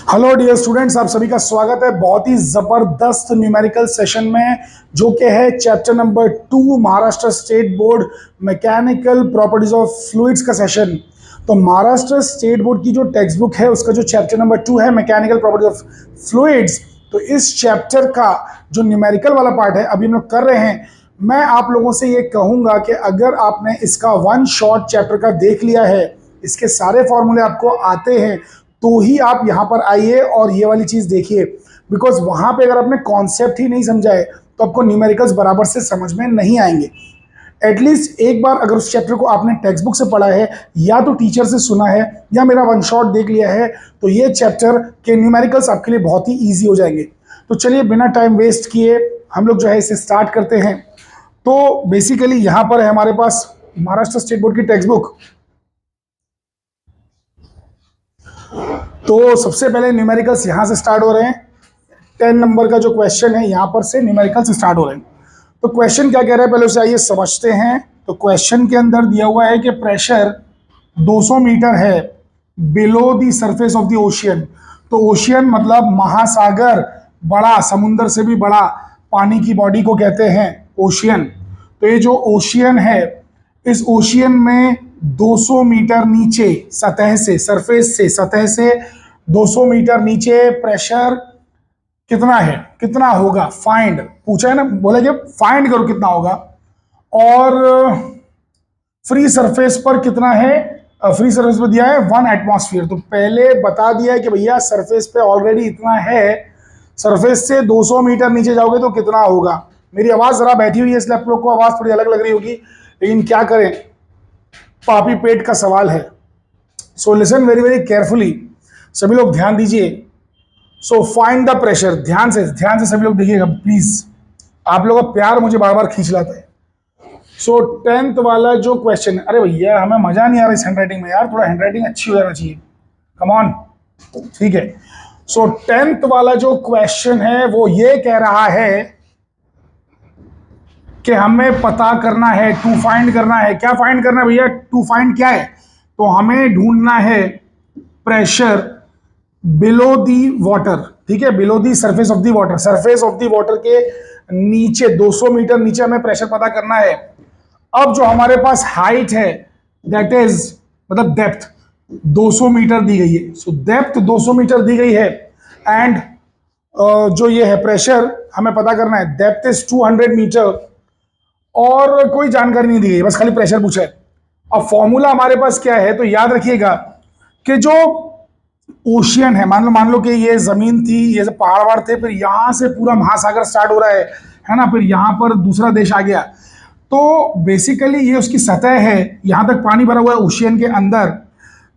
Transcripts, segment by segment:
Hello dear students, आप सभी का स्वागत है बहुत ही जबरदस्त न्यूमेरिकल सेशन में, जो कि है chapter number 2 Maharashtra state board mechanical properties of fluids का सेशन। तो महाराष्ट्र स्टेट बोर्ड की जो टेक्स्ट बुक है उसका जो चैप्टर नंबर 2 है मैकेनिकल प्रॉपर्टीज ऑफ फ्लूइड्स, तो इस चैप्टर का जो न्यूमेरिकल वाला पार्ट है अभी हम लोग कर रहे हैं। मैं आप लोगों से ये कहूंगा कि अगर आपने इसका वन शॉट चैप्टर का देख लिया है, इसके सारे फॉर्मूले आपको आते हैं, तो ही आप यहाँ पर आइए और ये वाली चीज़ देखिए। बिकॉज वहाँ पे अगर आपने कॉन्सेप्ट ही नहीं समझा है तो आपको न्यूमेरिकल्स बराबर से समझ में नहीं आएंगे। एटलीस्ट एक बार अगर उस चैप्टर को आपने टेक्स्ट बुक से पढ़ा है या तो टीचर से सुना है या मेरा वन शॉट देख लिया है, तो ये चैप्टर के न्यूमेरिकल्स आपके लिए बहुत ही ईजी हो जाएंगे। तो चलिए बिना टाइम वेस्ट किए हम लोग जो है इसे स्टार्ट करते हैं। तो बेसिकली यहाँ पर है हमारे पास महाराष्ट्र स्टेट बोर्ड की टेक्स्ट बुक। तो सबसे पहले न्यूमेरिकल्स यहाँ से स्टार्ट हो रहे हैं। 10 नंबर का जो क्वेश्चन है यहाँ पर से न्यूमेरिकल्स स्टार्ट हो रहे हैं। तो क्वेश्चन क्या कह रहा है पहले उसे आइए समझते हैं। तो क्वेश्चन के अंदर दिया हुआ है कि प्रेशर 200 मीटर है below the surface of the ocean. तो ओशियन मतलब महासागर, बड़ा, समुंदर से भी बड़ा पानी की बॉडी को कहते हैं ओशियन। तो ये जो ओशियन है, इस ओशियन में 200 मीटर नीचे सतह से, सरफेस से, सतह से 200 मीटर नीचे प्रेशर कितना है, कितना होगा, फाइंड पूछा है ना, बोला कि फाइंड करो कितना होगा। और फ्री सरफेस पर कितना है, फ्री सरफेस पर दिया है 1 एटमॉस्फेयर। तो पहले बता दिया है कि भैया सरफेस पे ऑलरेडी इतना है, सरफेस से 200 मीटर नीचे जाओगे तो कितना होगा। मेरी आवाज जरा बैठी हुई है इसलिए आप लोग को आवाज थोड़ी अलग लग रही होगी, लेकिन क्या करें, पापी पेट का सवाल है। सो लिसन वेरी वेरी केयरफुली, सभी लोग ध्यान दीजिए। सो फाइंड द प्रेशर, ध्यान से सभी लोग देखिएगा प्लीज, आप लोगों का प्यार मुझे बार बार खींच लाता है। सो 10th वाला जो क्वेश्चन, अरे भैया हमें मजा नहीं आ रहा इस हैंडराइटिंग में यार, थोड़ा हैंडराइटिंग अच्छी हो जाना चाहिए, कम ऑन, ठीक है। सो 10th वाला जो क्वेश्चन है वो ये कह रहा है कि हमें पता करना है, टू फाइंड करना है। क्या फाइंड करना है भैया, टू फाइंड क्या है, तो हमें ढूंढना है प्रेशर बिलो दी वाटर, ठीक है, below the surface of the water, surface of the water के नीचे 200 मीटर नीचे हमें प्रेशर पता करना है। अब जो हमारे पास हाइट है दैट इज मतलब डेप्थ 200 मीटर दी गई है। सो डेप्थ 200 मीटर दी गई है एंड जो ये है प्रेशर हमें पता करना है, डेप्थ इज 200 मीटर और कोई जानकारी नहीं दी गई, बस खाली प्रेशर पूछा है। अब फॉर्मूला हमारे पास क्या है, तो याद रखिएगा कि जो ओशियन है, मान लो कि ये जमीन थी, ये पहाड़ वहाड़ थे, फिर यहां से पूरा महासागर स्टार्ट हो रहा है ना, फिर यहां पर दूसरा देश आ गया। तो बेसिकली ये उसकी सतह है, यहां तक पानी भरा हुआ है ओशियन के अंदर।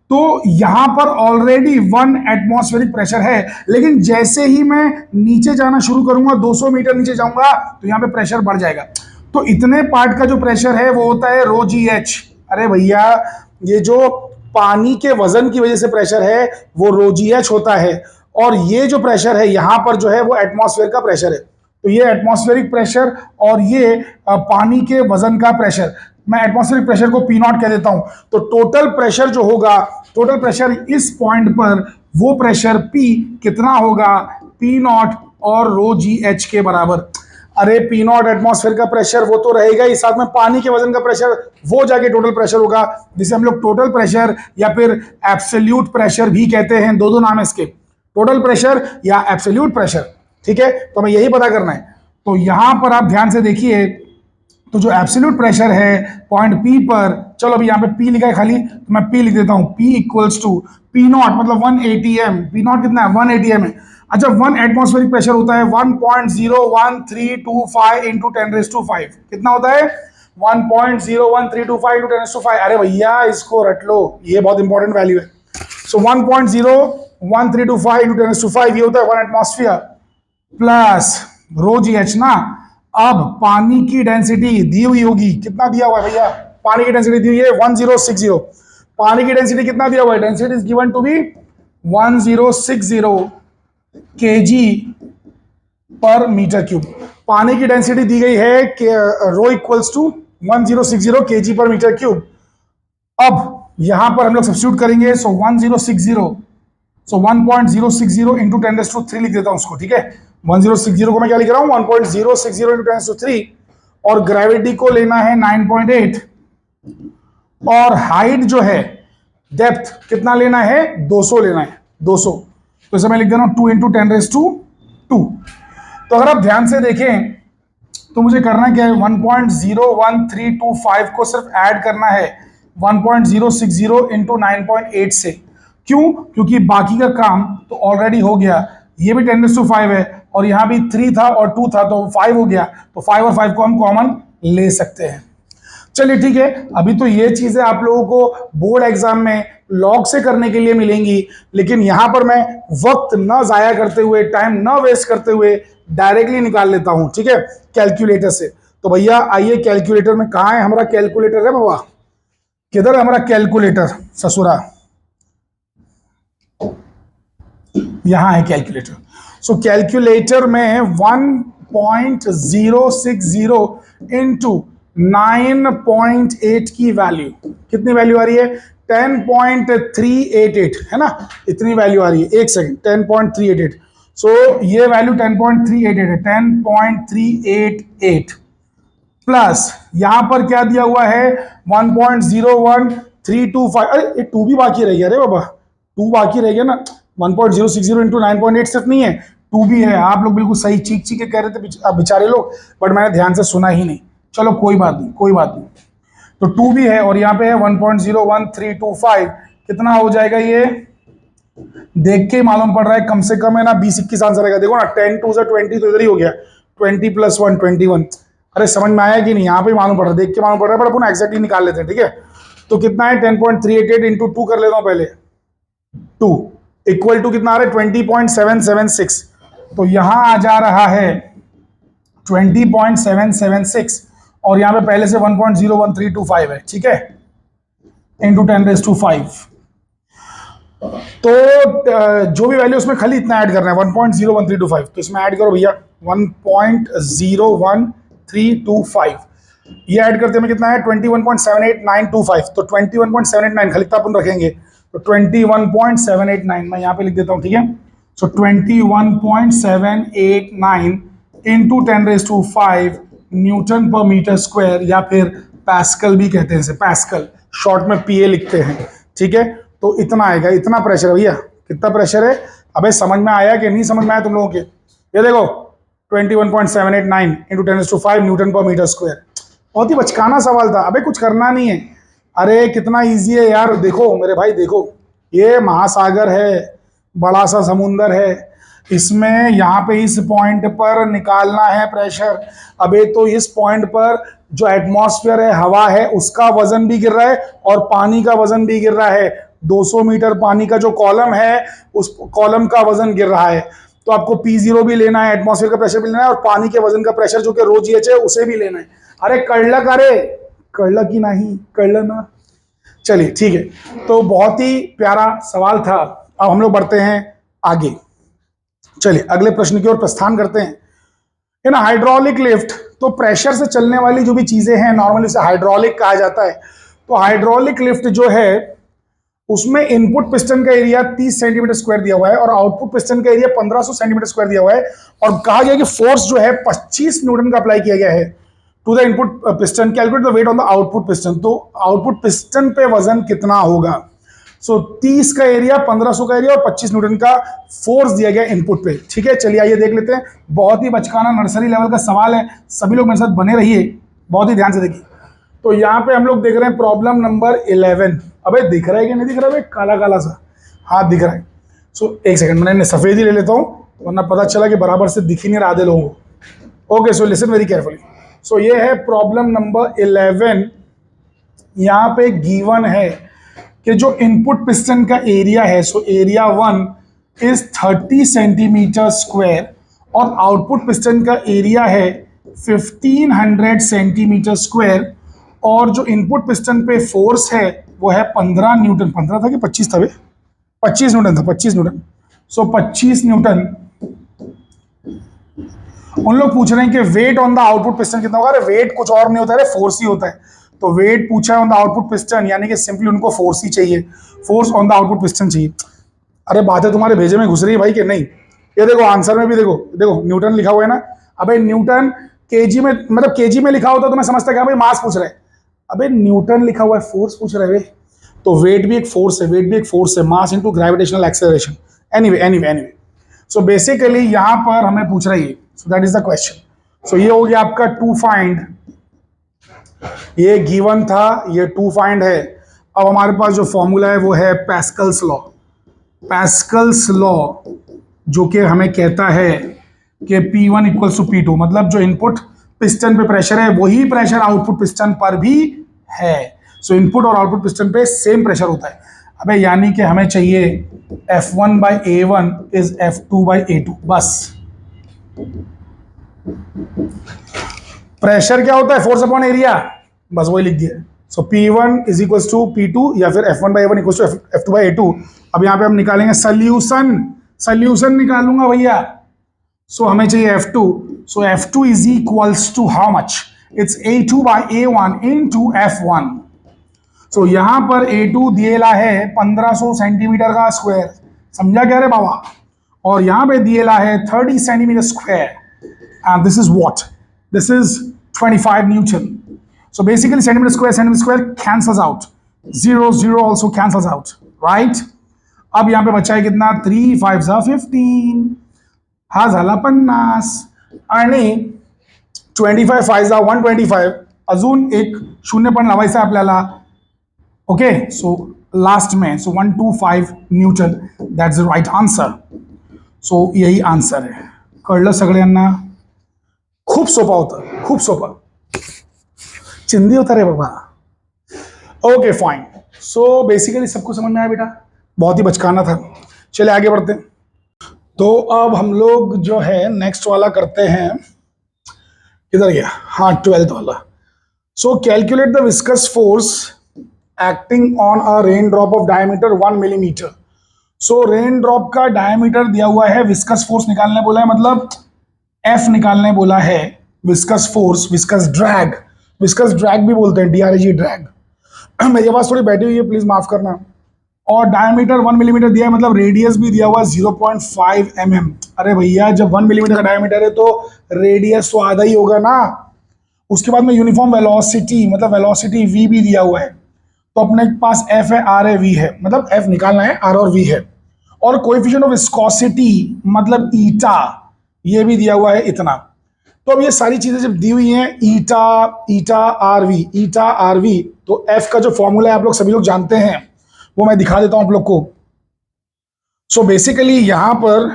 तो यहां पर ऑलरेडी 1 एटमॉस्फेरिक प्रेशर है, लेकिन जैसे ही मैं नीचे जाना शुरू करूंगा, 200 मीटर नीचे जाऊंगा, तो यहां पे प्रेशर बढ़ जाएगा। तो इतने पार्ट का जो प्रेशर है वो होता है रो जी एच। अरे भैया ये जो पानी के वजन की वजह से प्रेशर है वो रो जी एच होता है, और ये जो प्रेशर है यहां पर जो है वो एटमॉस्फेयर का प्रेशर है। तो ये एटमॉस्फेरिक प्रेशर और ये पानी के वजन का प्रेशर, मैं एटमॉस्फेरिक प्रेशर को पी नॉट कह देता हूं। तो टोटल प्रेशर जो होगा, टोटल प्रेशर इस पॉइंट पर, वो प्रेशर पी कितना होगा, पी नॉट और रो जी एच के बराबर। अरे पी नॉट एटमॉस्फेयर का प्रेशर वो तो रहेगा ही, साथ में पानी के वजन का प्रेशर वो जाके टोटल प्रेशर होगा, जिसे हम लोग टोटल प्रेशर या फिर एब्सोल्यूट प्रेशर भी कहते हैं। दो नाम है इसके, टोटल प्रेशर या एब्सोल्यूट प्रेशर, ठीक है। तो हमें यही पता करना है। तो यहां पर आप ध्यान से देखिए, तो जो एब्सोल्यूट प्रेशर है पॉइंट पी पर, चलो अभी यहाँ पे पी लिखा है खाली, तो मैं पी लिख देता हूं, P equals to P nought मतलब 180 एम। पी नॉट कितना है, 180 एम है। अच्छा 1 एटमॉस्फेरिक प्रेशर होता है 1.01325 इंटू 10⁵, कितना होता है, 1.01325 इंटू 10⁵। अरे भैया इसको रट लो, ये बहुत इंपॉर्टेंट वैल्यू है। सो 1.01325 इंटू 10⁵, ये होता है 1 एटमॉस्फेयर प्लस रो जी एच ना। अब पानी की डेंसिटी दी हुई होगी, कितना दिया हुआ है भैया, पानी की डेंसिटी दी हुई है 1060। पानी की डेंसिटी कितना दिया हुआ है, density is given to be 1060 kg per metre cube. पानी की डेंसिटी दी गई है कि rho equals to 1060 kg per metre cube. अब यहां पर हम लोग सब्स्टिट्यूट करेंगे, सो 1060 सो 1060 इंटू 10⁻³ लिख देता हूं उसको, ठीक है। 1060 को मैं क्या लिख रहा हूं, 1060 इंटू 10⁻³ और ग्रेविटी को लेना है 9.8 और हाइट जो है, डेप्थ कितना लेना है, 200 लेना है, 200। तो इसे मैं लिख दे रहा हूं 2 इंटू 10⁻²। तो अगर आप ध्यान से देखें तो मुझे करना क्या है, 1.01325 को सिर्फ ऐड करना है 1060 इंटू 9.8 से। क्यों? क्योंकि बाकी का काम तो ऑलरेडी हो गया, ये भी 10⁻5 है और यहां भी 3 था और 2 था तो 5 हो गया, तो 5 और 5 को हम कॉमन ले सकते हैं। चलिए ठीक है, अभी तो ये चीजें आप लोगों को बोर्ड एग्जाम में लॉग से करने के लिए मिलेंगी, लेकिन यहां पर मैं वक्त ना जाया करते हुए, टाइम ना वेस्ट करते हुए डायरेक्टली निकाल लेता हूं, ठीक है, कैलकुलेटर से। तो भैया आइए कैलकुलेटर में, कहां है हमारा कैलकुलेटर है बाबा, किधर है हमारा कैलकुलेटर ससुरा, यहां है कैलकुलेटर। सो कैलकुलेटर में 1.060 इंटू 9.8 की वैल्यू, कितनी वैल्यू आ रही है, 10.388 है ना, इतनी वैल्यू आ रही है। एक सेकंड, 10.388, सो ये वैल्यू 10.388 है, 10.388 प्लस यहां पर क्या दिया हुआ है 1.01325, अरे 2 भी बाकी रह गया, अरे बाबा 2 बाकी रह गया ना, 1.060 इंटू 9.8 सिर्फ नहीं है, 2 भी है। आप लोग बिल्कुल सही चीख चीख के कह रहे थे बेचारे लोग, बट मैंने ध्यान से सुना ही नहीं। चलो कोई बात नहीं, कोई बात नहीं। तो 2 भी है और यहाँ पे है 1.01325, कितना हो जाएगा ये देख के मालूम पड़ रहा है, कम से कम है ना 20-21 आंसर आएगा। देखो ना 10 2 20 तो इधर ही हो गया, 20 + 1 21। अरे समझ में आया कि नहीं, यहाँ पे मालूम पड़ रहा है, देख के मालूम पड़ रहा है, पर अपन एक्जैक्टली निकाल लेते हैं, ठीक है। तो कितना है 10.388 इंटू 2 कर लेता हूँ पहले, 2 इक्वल टू कितना आ रहा है 20.776। तो यहां आ जा रहा है 20.776 और यहां पे पहले से 1.01325 है, ठीक है, इंटू 10⁻5। तो जो भी वैल्यू उसमें खाली इतना ऐड करना है 1.01325, तो इसमें ऐड करो भैया 1.01325, ये ऐड करते में कितना है 21.78925। तो 21.789 खाली इतना अपन रखेंगे, तो 21.789 मैं यहां पे लिख देता हूं, ठीक है। सो 21.789 इंटू 10⁻5 न्यूटन पर मीटर स्क्वायर, या फिर पैस्कल भी कहते हैं इसे, पैस्कल शॉर्ट में पीए लिखते हैं, ठीक है। तो इतना आएगा, इतना प्रेशर है भैया, कितना प्रेशर है, अबे समझ में आया कि नहीं समझ में आया तुम लोगों के, ये देखो 21.789 इंटू 10⁻5 न्यूटन पर मीटर स्क्वायर। बहुत ही बचकाना सवाल था, अबे कुछ करना नहीं है, अरे कितना इजी है यार, देखो मेरे भाई, देखो ये महासागर है, बड़ा सा समुंदर है, इसमें यहाँ पे इस पॉइंट पर निकालना है प्रेशर। अबे तो इस पॉइंट पर जो एटमॉस्फेयर है, हवा है, उसका वजन भी गिर रहा है और पानी का वजन भी गिर रहा है। 200 मीटर पानी का जो कॉलम है, उस कॉलम का वजन गिर रहा है, तो आपको P0 भी लेना है, एटमॉस्फेयर का प्रेशर भी लेना है और पानी के वजन का प्रेशर जो कि ρgh है उसे भी लेना है। अरे कड़लक, अरे कड़लक ही नहीं, कड़ल ना। चलिए ठीक है, तो बहुत ही प्यारा सवाल था। अब हम लोग बढ़ते हैं आगे, चलिए अगले प्रश्न की ओर प्रस्थान करते हैं। इन हाइड्रोलिक लिफ्ट, तो प्रेशर से चलने वाली जो भी चीजें हैं नॉर्मली उसे हाइड्रोलिक कहा जाता है। तो हाइड्रोलिक लिफ्ट जो है उसमें इनपुट पिस्टन का एरिया 30 सेंटीमीटर स्क्वायर दिया हुआ है और आउटपुट पिस्टन का एरिया 1500 सेंटीमीटर स्क्वायर दिया हुआ है, और कहा गया कि फोर्स जो है 25 न्यूटन का अप्लाई किया गया है to the input piston, calculate the weight on the output piston. तो आउटपुट पिस्टन पे वजन कितना होगा, सो 30 का एरिया, 1500 का एरिया और 25 न्यूटन का फोर्स दिया गया इनपुट पे, ठीक है। चलिए आइए देख लेते हैं, बहुत ही बचकाना नर्सरी लेवल का सवाल है, सभी लोग मेरे साथ बने रहिए, बहुत ही ध्यान से देखिए। तो यहाँ पे हम लोग देख रहे हैं प्रॉब्लम नंबर 11। अबे दिख रहा है कि नहीं दिख रहा है, काला काला सा हाथ दिख रहा है। सो एक सेकंड, मैंने सफेद ही ले लेता हूँ वरना पता चला कि बराबर से दिख ही नहीं रहा आधे लोगों को। Okay, so listen very carefully. So ये है प्रॉब्लम नंबर 11। यहाँ पे गिवन है कि जो इनपुट पिस्टन का एरिया है, so area 1 is 30 centimetre square और आउटपुट पिस्टन का एरिया है 1500 सेंटीमीटर स्क्वायर, और जो इनपुट पिस्टन पे फोर्स है वो है 15 न्यूटन। 15 था कि 25 था, 25 न्यूटन था, 25 न्यूटन। सो 25 न्यूटन। उन लोग पूछ रहे हैं कि weight on the output piston कितना होगा। अरे वेट कुछ और नहीं होता है, फोर्स ही होता है। तो वेट पूछा है ऑन द आउटपुट पिस्टन, यानी कि सिंपली उनको फोर्स ही चाहिए, force on the output piston चाहिए। अरे बातें तुम्हारे भेजे में घुस रही है भाई कि नहीं? ये देखो आंसर में भी देखो, देखो न्यूटन लिखा हुआ है ना। अबे न्यूटन केजी में, मतलब केजी में लिखा होता तो मैं समझता क्या भाई मास पूछ रहे हैं। अबे न्यूटन लिखा हुआ है, फोर्स पूछ रहे हैं। तो वेट भी एक फोर्स है, वेट भी एक फोर्स है, mass into gravitational acceleration. Anyway so basically यहां पर हमें पूछ रही है, so that is the question. So ये हो गया आपका टू फाइंड, ये गिवन था, ये टू फाइंड है। अब हमारे पास जो फॉर्मूला है वो है पैस्कल्स लॉ। पैस्कल्स लॉ जो कि हमें कहता है कि P1 इक्वल्स टू P2, मतलब जो इनपुट पिस्टन पे प्रेशर है वही प्रेशर आउटपुट पिस्टन पर भी है। सो इनपुट और आउटपुट पिस्टन पे सेम प्रेशर होता है। अबे यानी कि हमें चाहिए F1/A1 इज F2/A2, बस। प्रेशर क्या होता है? फोर्स अपॉन एरिया, बस वही लिख दिया। सो P1 is equals to P2 या फिर F1/A1 इक्वल्स टू F2/A2। अब यहाँ पे हम निकालेंगे सल्यूशन निकालूंगा भैया। सो हमें चाहिए F2। So F2 is equals to how much? It's A2/A1 into F1। So यहां पर A2 दिएला है 1500 सेंटीमीटर का स्क्वायर, समझा क्या रे बाबा? और यहां पे दिएला है 30 centimetre square, and this is what? This is 25 Newton. So basically centimetre square cancels out, 0 also cancels out, right? अब यहां पे बचा है कितना? 3 5 15, हा झाला 50 आणि 25 5 125, अजून एक शून्य पण लावायचं आपल्याला। ओके, सो लास्ट में, so 125 newton, that's the right answer. So यही आंसर है। कळलं सगळ्यांना? खूप सोपा होता, खूप सोपा, चिंदी होता रे बाबा। Okay fine. सो बेसिकली सबको समझ में आया बेटा? बहुत ही बचकाना था। चले आगे बढ़ते हैं। तो अब हम लोग जो है नेक्स्ट वाला करते हैं, किधर गया? हाँ, 12th वाला। सो calculate the viscous force acting on a rain drop of diameter 1 millimetre. So rain drop का डायमीटर दिया हुआ है, विस्कस फोर्स निकालने बोला है, मतलब F निकालने बोला है। विस्कस फोर्स, विस्कस ड्रैग भी बोलते हैं, DRAG ड्रैग। मेरे पास थोड़ी बैठी हुई है, प्लीज माफ करना। और डायमीटर 1 मिलीमीटर दिया है, मतलब रेडियस भी दिया हुआ है 0.5 mm। अरे भैया जब 1 मिलीमीटर का डायमीटर है तो रेडियस तो आधा ही होगा ना। उसके बाद में यूनिफॉर्म वेलोसिटी, मतलब वेलोसिटी v भी दिया हुआ है। तो अपने पास F है, R है, V है, मतलब F निकालना है, R और V है। और कोएफिशिएंट ऑफ विस्कोसिटी मतलब ईटा, ये भी दिया हुआ है इतना। तो अब ये सारी चीजें जब दी हुई हैं, ईटा आर वी, तो F का जो फॉर्मूला है आप लोग सभी लोग जानते हैं, वो मैं दिखा देता हूं आप लोग को। सो बेसिकली यहां पर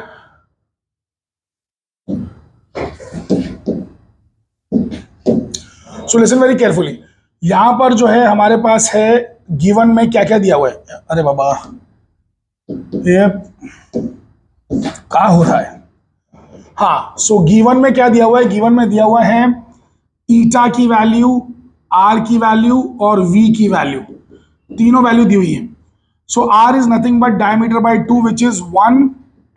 सो लिसन वेरी केयरफुली, यहां पर जो है हमारे पास है गिवन में क्या क्या दिया हुआ है। अरे बाबा ये क्या हो रहा है? हाँ, सो गिवन में क्या दिया हुआ है? गिवन में दिया हुआ है ईटा की वैल्यू, आर की वैल्यू और वी की वैल्यू, तीनों वैल्यू दी हुई है। So R is nothing but diameter by 2 which is 1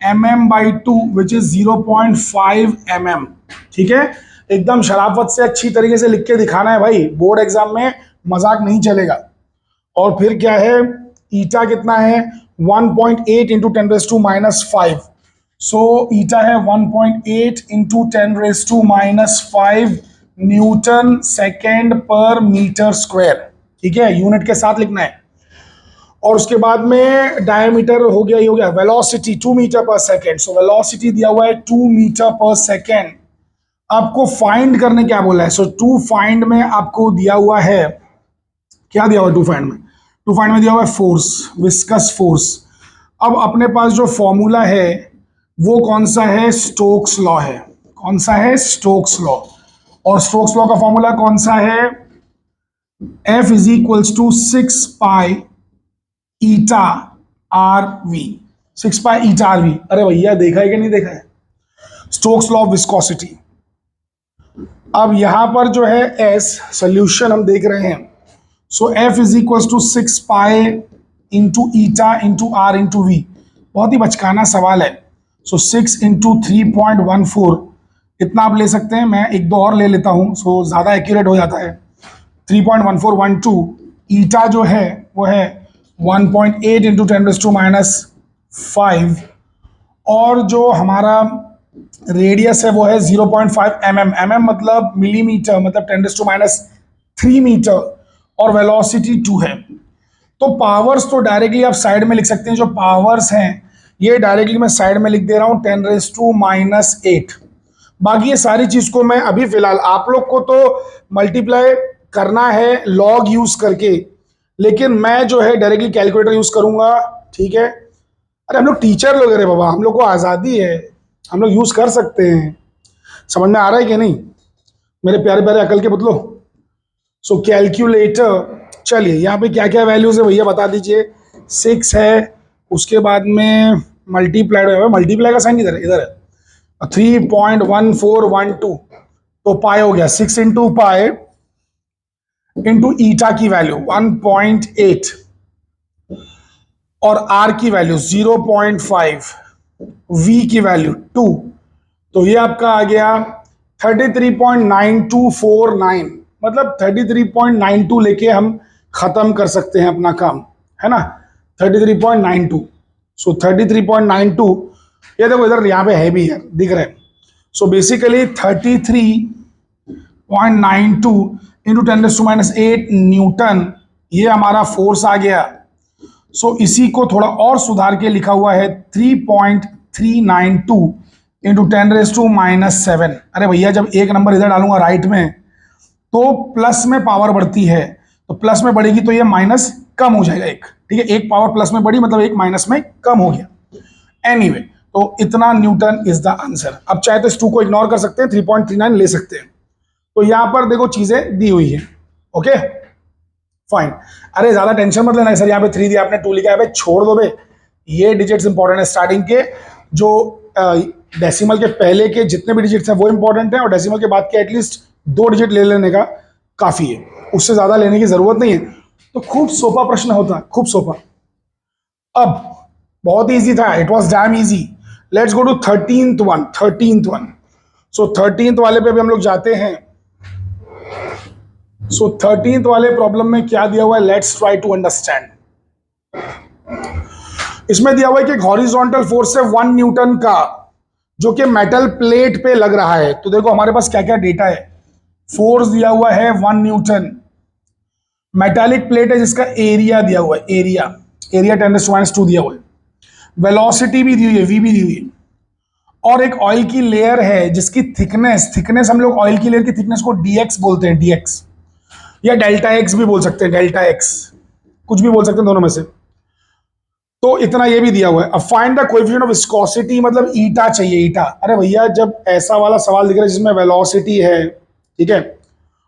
mm/2 which is 0.5 mm। ठीक है, एकदम शराफत से अच्छी तरीके से लिख के दिखाना है भाई, बोर्ड एग्जाम में मजाक नहीं चलेगा। और फिर क्या है, ईटा कितना है? 1.8 इंटू 10⁻⁻5। सो ईटा है 1.8 इंटू 10⁻⁻5 न्यूटन सेकेंड पर मीटर स्क्वायर। ठीक है, यूनिट के साथ लिखना है। और उसके बाद में डायमीटर हो गया, ये हो गया velocity 2 metre per second. So velocity दिया हुआ है 2 मीटर पर सेकेंड। आपको फाइंड करने क्या बोला है? सो टू फाइंड में आपको दिया हुआ है, क्या दिया हुआ है टू फाइंड में? टू फाइंड में दिया हुआ है फोर्स, विस्कस फोर्स। अब अपने पास जो फॉर्मूला है वो कौन सा है? स्टोक्स लॉ है। कौन सा है? Stokes law. और स्टोक्स लॉ का फॉर्मूला कौन सा है? F is equals to 6 pi eta R V. 6 pi eta R V. अरे भैया देखा है कि नहीं देखा है? Stokes law of viscosity. अब यहां पर जो है S सोल्यूशन हम देख रहे हैं। So F is equals to 6 pi into eta into R into V. बहुत ही बचकाना सवाल है। सो 6 इंटू 3.14, इतना आप ले सकते हैं, मैं एक दो और ले लेता हूं, सो ज्यादा एक्यूरेट हो जाता है। 3.1412। ईटा जो है वो है 1.8 इंटू 10⁻⁻5 5 और जो हमारा रेडियस है वो है 0.5 mm मतलब मिलीमीटर, मतलब 10⁻³ मीटर, और वेलोसिटी 2 है। तो पावर्स तो डायरेक्टली आप साइड में लिख सकते हैं, जो पावर्स हैं ये डायरेक्टली मैं साइड में लिख दे रहा हूं 10⁻⁸। बाकी ये सारी चीज को मैं अभी फिलहाल आप लोग को तो मल्टीप्लाई करना है लॉग यूज करके, लेकिन मैं जो है डायरेक्टली कैलकुलेटर यूज करूंगा, ठीक है। अरे हम लोग टीचर लोग, अरे बाबा हम लोग को आज़ादी है, हम लोग यूज कर सकते हैं। समझ में आ रहा है कि नहीं मेरे प्यारे प्यारे अकल के पुतलो? सो कैलकुलेटर, चलिए यहाँ पे क्या क्या वैल्यूज है भैया बता दीजिए। 6 है, उसके बाद में मल्टीप्लाई का साइन इधर है, इधर है। 3.1412 तो पाई हो गया 6 इंटू पाई इंटू ईटा की वैल्यू 1.8 और आर की वैल्यू 0.5, वी की वैल्यू 2, तो ये आपका आ गया 33.9249, मतलब 33.92 लेके हम खत्म कर सकते हैं अपना काम, है ना। 33.92, सो 33.92, ये देखो इधर यहाँ पे है भी है, दिख रहे हैं। सो बेसिकली 33.92 इंटू 10⁻⁸ न्यूटन, ये हमारा फोर्स आ गया। सो इसी को थोड़ा और सुधार के लिखा हुआ है 3.392 इंटू 10⁻⁷। अरे भैया जब एक नंबर इधर डालूंगा राइट में तो प्लस में पावर बढ़ती है, तो प्लस में बढ़ेगी तो ये माइनस कम हो जाएगा एक, ठीक है। एक पावर प्लस में बढ़ी मतलब एक माइनस में कम हो गया। एनीवे तो इतना न्यूटन इज द आंसर। अब चाहे तो इस 2 को इग्नोर कर सकते हैं, 3.39 ले सकते हैं। तो यहां पर देखो चीजें दी हुई है, ओके फाइन। अरे ज्यादा टेंशन मत लेना सर, यहाँ पे 3 दिया आपने 2 लिखा है, भाई छोड़ दो बे, ये डिजिट्स इंपॉर्टेंट है। स्टार्टिंग के जो डेसिमल के पहले के जितने भी डिजिट्स हैं वो इंपॉर्टेंट है, और डेसिमल के बाद के एटलीस्ट 2 डिजिट ले लेने का काफी है, उससे ज्यादा लेने की जरूरत नहीं है। तो खूब सोपा प्रश्न होता है, खूब सोपा। अब बहुत इजी था, it was damn easy. Let's go to 13th one. So 13th वाले पे भी हम लोग जाते हैं। सो 13th वाले प्रॉब्लम में क्या दिया हुआ है, लेट्स ट्राई टू अंडरस्टैंड। इसमें दिया हुआ है कि हॉरिजॉन्टल फोर्स है 1 न्यूटन का, जो कि मेटल प्लेट पे लग रहा है। तो देखो हमारे पास क्या क्या डेटा है। फोर्स दिया हुआ है 1 न्यूटन, मेटालिक प्लेट है जिसका एरिया दिया हुआ है, एरिया 10⁻² दिया हुआ है, वेलोसिटी भी दी हुई है, वी भी दी हुई है, और एक ऑयल की लेयर है जिसकी थिकनेस हम लोग ऑयल की लेयर की थिकनेस को dx बोलते हैं, dx या डेल्टा एक्स भी बोल सकते हैं, डेल्टा एक्स कुछ भी बोल सकते हैं दोनों में से। तो इतना ये भी दिया हुआ है। अब find the coefficient of viscosity, मतलब ईटा चाहिए, ईटा। अरे भैया जब ऐसा वाला सवाल दिख रहा है जिसमें वेलोसिटी है, ठीक है,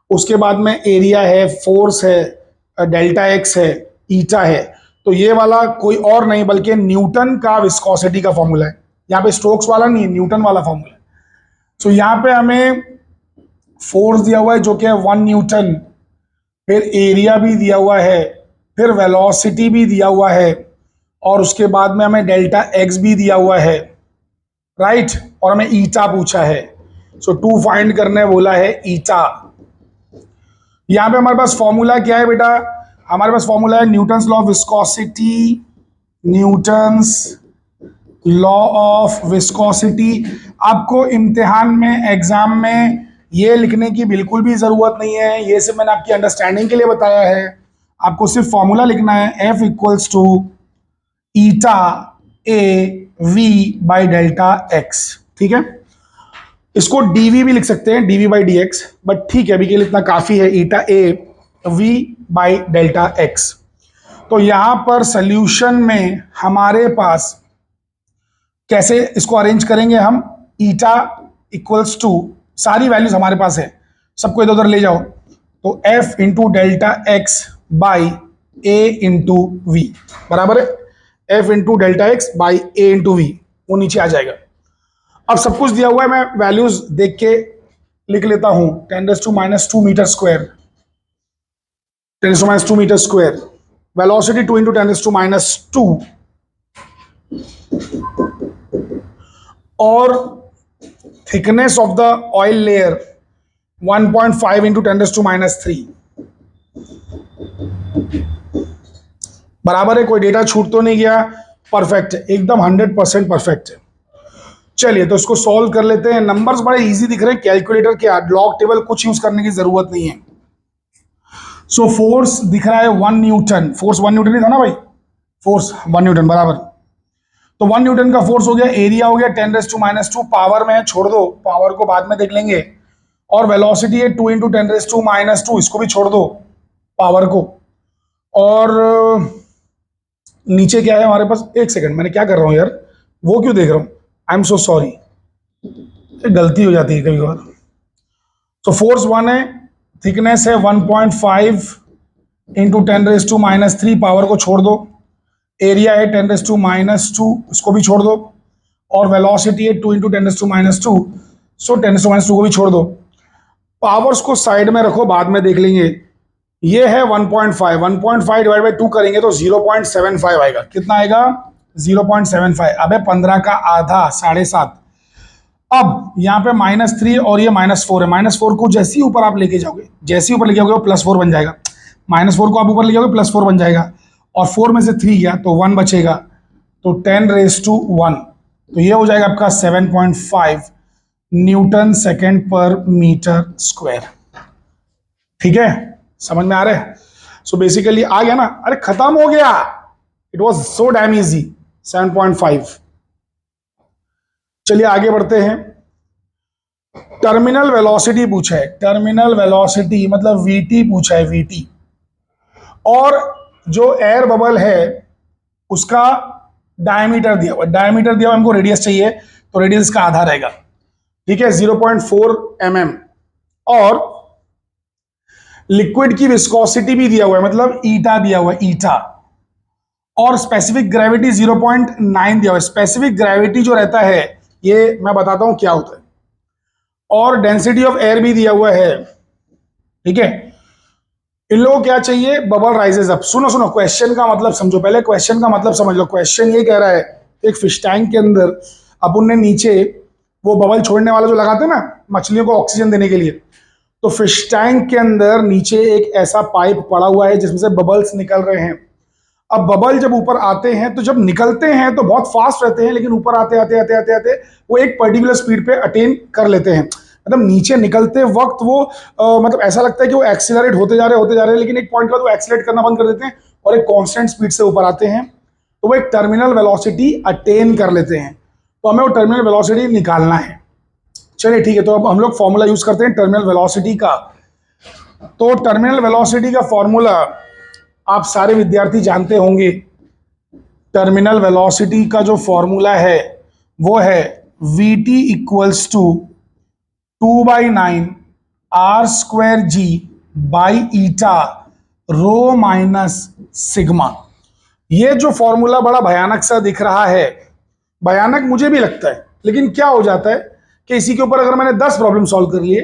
उसके बाद में एरिया है, फोर्स है, डेल्टा एक्स है, ईटा है, तो ये वाला कोई और नहीं बल्कि न्यूटन का विस्कोसिटी का फॉर्मूला है। यहाँ पे स्टोक्स वाला नहीं है, न्यूटन वाला फॉर्मूला है। सो यहाँ पे हमें फोर्स दिया हुआ है जो कि है 1 न्यूटन, फिर एरिया भी दिया हुआ है, फिर वेलोसिटी भी दिया हुआ है, और उसके बाद में हमें डेल्टा एक्स भी दिया हुआ है, राइट, और हमें ईटा पूछा है। सो 2 फाइंड करने बोला है ईटा। यहां पे हमारे पास फॉर्मूला क्या है बेटा, हमारे पास फॉर्मूला है Newton's law of viscosity, Newton's law of viscosity. आपको इम्तिहान में, एग्जाम में ये लिखने की बिल्कुल भी जरूरत नहीं है, ये सिर्फ मैंने आपकी अंडरस्टैंडिंग के लिए बताया है। आपको सिर्फ फॉर्मूला लिखना है, F equals to eta A V by delta X, ठीक है। इसको dv भी लिख सकते हैं, dv by D X, but ठीक है अभी के लिए इतना काफी है, eta A V by delta X. तो यहां पर सॉल्यूशन में हमारे पास कैसे इसको अरेंज करेंगे हम, ईटा इक्वल्स टू, सारी वैल्यूज हमारे पास है, सबको इधर उधर ले जाओ, तो f into delta X by A into V बराबर है f into delta X by A into V, वो नीचे आ जाएगा। अब सब कुछ दिया हुआ है, मैं वैल्यूज देख के लिख लेता हूं। 10⁻² metre square, 10⁻² metre square, velocity 2 into 10⁻², और thickness of the oil layer 1.5 into 10⁻³ बराबर है। कोई डेटा छूट तो नहीं गया, परफेक्ट है, एकदम 100% परफेक्ट है। चलिए तो इसको सॉल्व कर लेते हैं। नंबर्स बड़े इजी दिख रहे हैं, कैलकुलेटर के लॉग टेबल कुछ यूज करने की जरूरत नहीं है। सो फोर्स दिख रहा है 1 न्यूटन, फोर्स 1 न्यूटन ही था ना भाई, फोर्स 1 न्यूटन बराबर। तो 1 न्यूटन का फोर्स हो गया, एरिया हो गया 10⁻², पावर में है छोड़ दो, पावर को बाद में देख लेंगे, और वेलोसिटी है 2 × 10⁻², इसको भी छोड़ दो पावर को। और नीचे क्या है हमारे पास, एक सेकंड मैंने क्या कर रहा हूं यार, वो क्यों देख रहा हूं, आई एम सो सॉरी, गलती हो जाती है कभी कभार। तो फोर्स 1 है, थिकनेस है 1.5 × 10⁻³ पावर को छोड़ दो, एरिया है 10⁻², इसको भी छोड़ दो, और वेलोसिटी है 2 × 10⁻², सो 10⁻² को भी छोड़ दो। पावर्स को साइड में रखो, बाद में देख लेंगे। ये है 1.5 डिवाइड बाई 2 करेंगे तो 0.75 आएगा। कितना आएगा? 0.75। अबे 15 का आधा 7.5। अब यहाँ पे -3 और ये -4 है, -4 को जैसे ही ऊपर आप लेके जाओगे, जैसे ही ऊपर लेके जाओगे वो +4 बन जाएगा। -4 को आप ऊपर ले जाओगे +4 बन जाएगा, और 4 में से 3 गया तो 1 बचेगा, तो 10⁻1, तो ये हो जाएगा आपका 7.5 न्यूटन सेकेंड पर मीटर स्क्वायर। ठीक है, समझ में आ रहा है? सो बेसिकली आ गया ना, अरे खत्म हो गया, it was so damn easy, 7.5। चलिए आगे बढ़ते हैं। टर्मिनल वेलोसिटी पूछा है, टर्मिनल वेलोसिटी मतलब वीटी पूछा है, वीटी। और जो एयर बबल है उसका डायमीटर दिया हुआ, डायमीटर दिया हुआ, हमको रेडियस चाहिए, तो रेडियस का आधा रहेगा। ठीक है, 0.4 mm। और लिक्विड की विस्कोसिटी भी दिया हुआ है, मतलब ईटा दिया हुआ है, ईटा। और स्पेसिफिक ग्रेविटी 0.9 दिया हुआ है। स्पेसिफिक ग्रेविटी जो रहता है ये मैं बताता हूं क्या होता है। और डेंसिटी ऑफ एयर भी दिया हुआ है। ठीक है, इन लोगों को क्या चाहिए? Bubble rises up. सुनो सुनो, क्वेश्चन का मतलब समझो, पहले क्वेश्चन का मतलब समझ लो। क्वेश्चन ये कह रहा है, एक फिश टैंक के अंदर अपन ने नीचे वो बबल छोड़ने वाला जो लगाते हैं ना मछलियों को ऑक्सीजन देने के लिए, तो फिश टैंक के अंदर नीचे एक ऐसा पाइप पड़ा हुआ है जिसमें से बबल्स निकल रहे हैं। अब बबल जब ऊपर आते हैं तो जब निकलते हैं तो बहुत फास्ट रहते हैं, लेकिन ऊपर आते आते आते आते आते वो एक पर्टिकुलर स्पीड पे अटेन कर लेते हैं। मतलब नीचे निकलते वक्त वो मतलब ऐसा लगता है कि वो एक्सीलरेट होते जा रहे हैं, लेकिन एक पॉइंट के बाद वो एक्सीलरेट करना बंद कर देते हैं और एक कांस्टेंट स्पीड से ऊपर आते हैं, तो वो एक टर्मिनल वेलोसिटी अटेन कर लेते हैं। तो हमें वो टर्मिनल वेलोसिटी निकालना है। चलिए ठीक है, तो अब हम लोग फॉर्मूला यूज करते हैं टर्मिनल वेलोसिटी का। तो टर्मिनल वेलोसिटी का फॉर्मूला आप सारे विद्यार्थी जानते होंगे। टर्मिनल वेलोसिटी का जो फॉर्मूला है वो है Vt equals to 2/9 r²g by eta rho minus sigma. ये जो फॉर्मूला बड़ा भयानक सा दिख रहा है, भयानक मुझे भी लगता है, लेकिन क्या हो जाता है कि इसी के ऊपर अगर मैंने 10 प्रॉब्लम सॉल्व कर लिए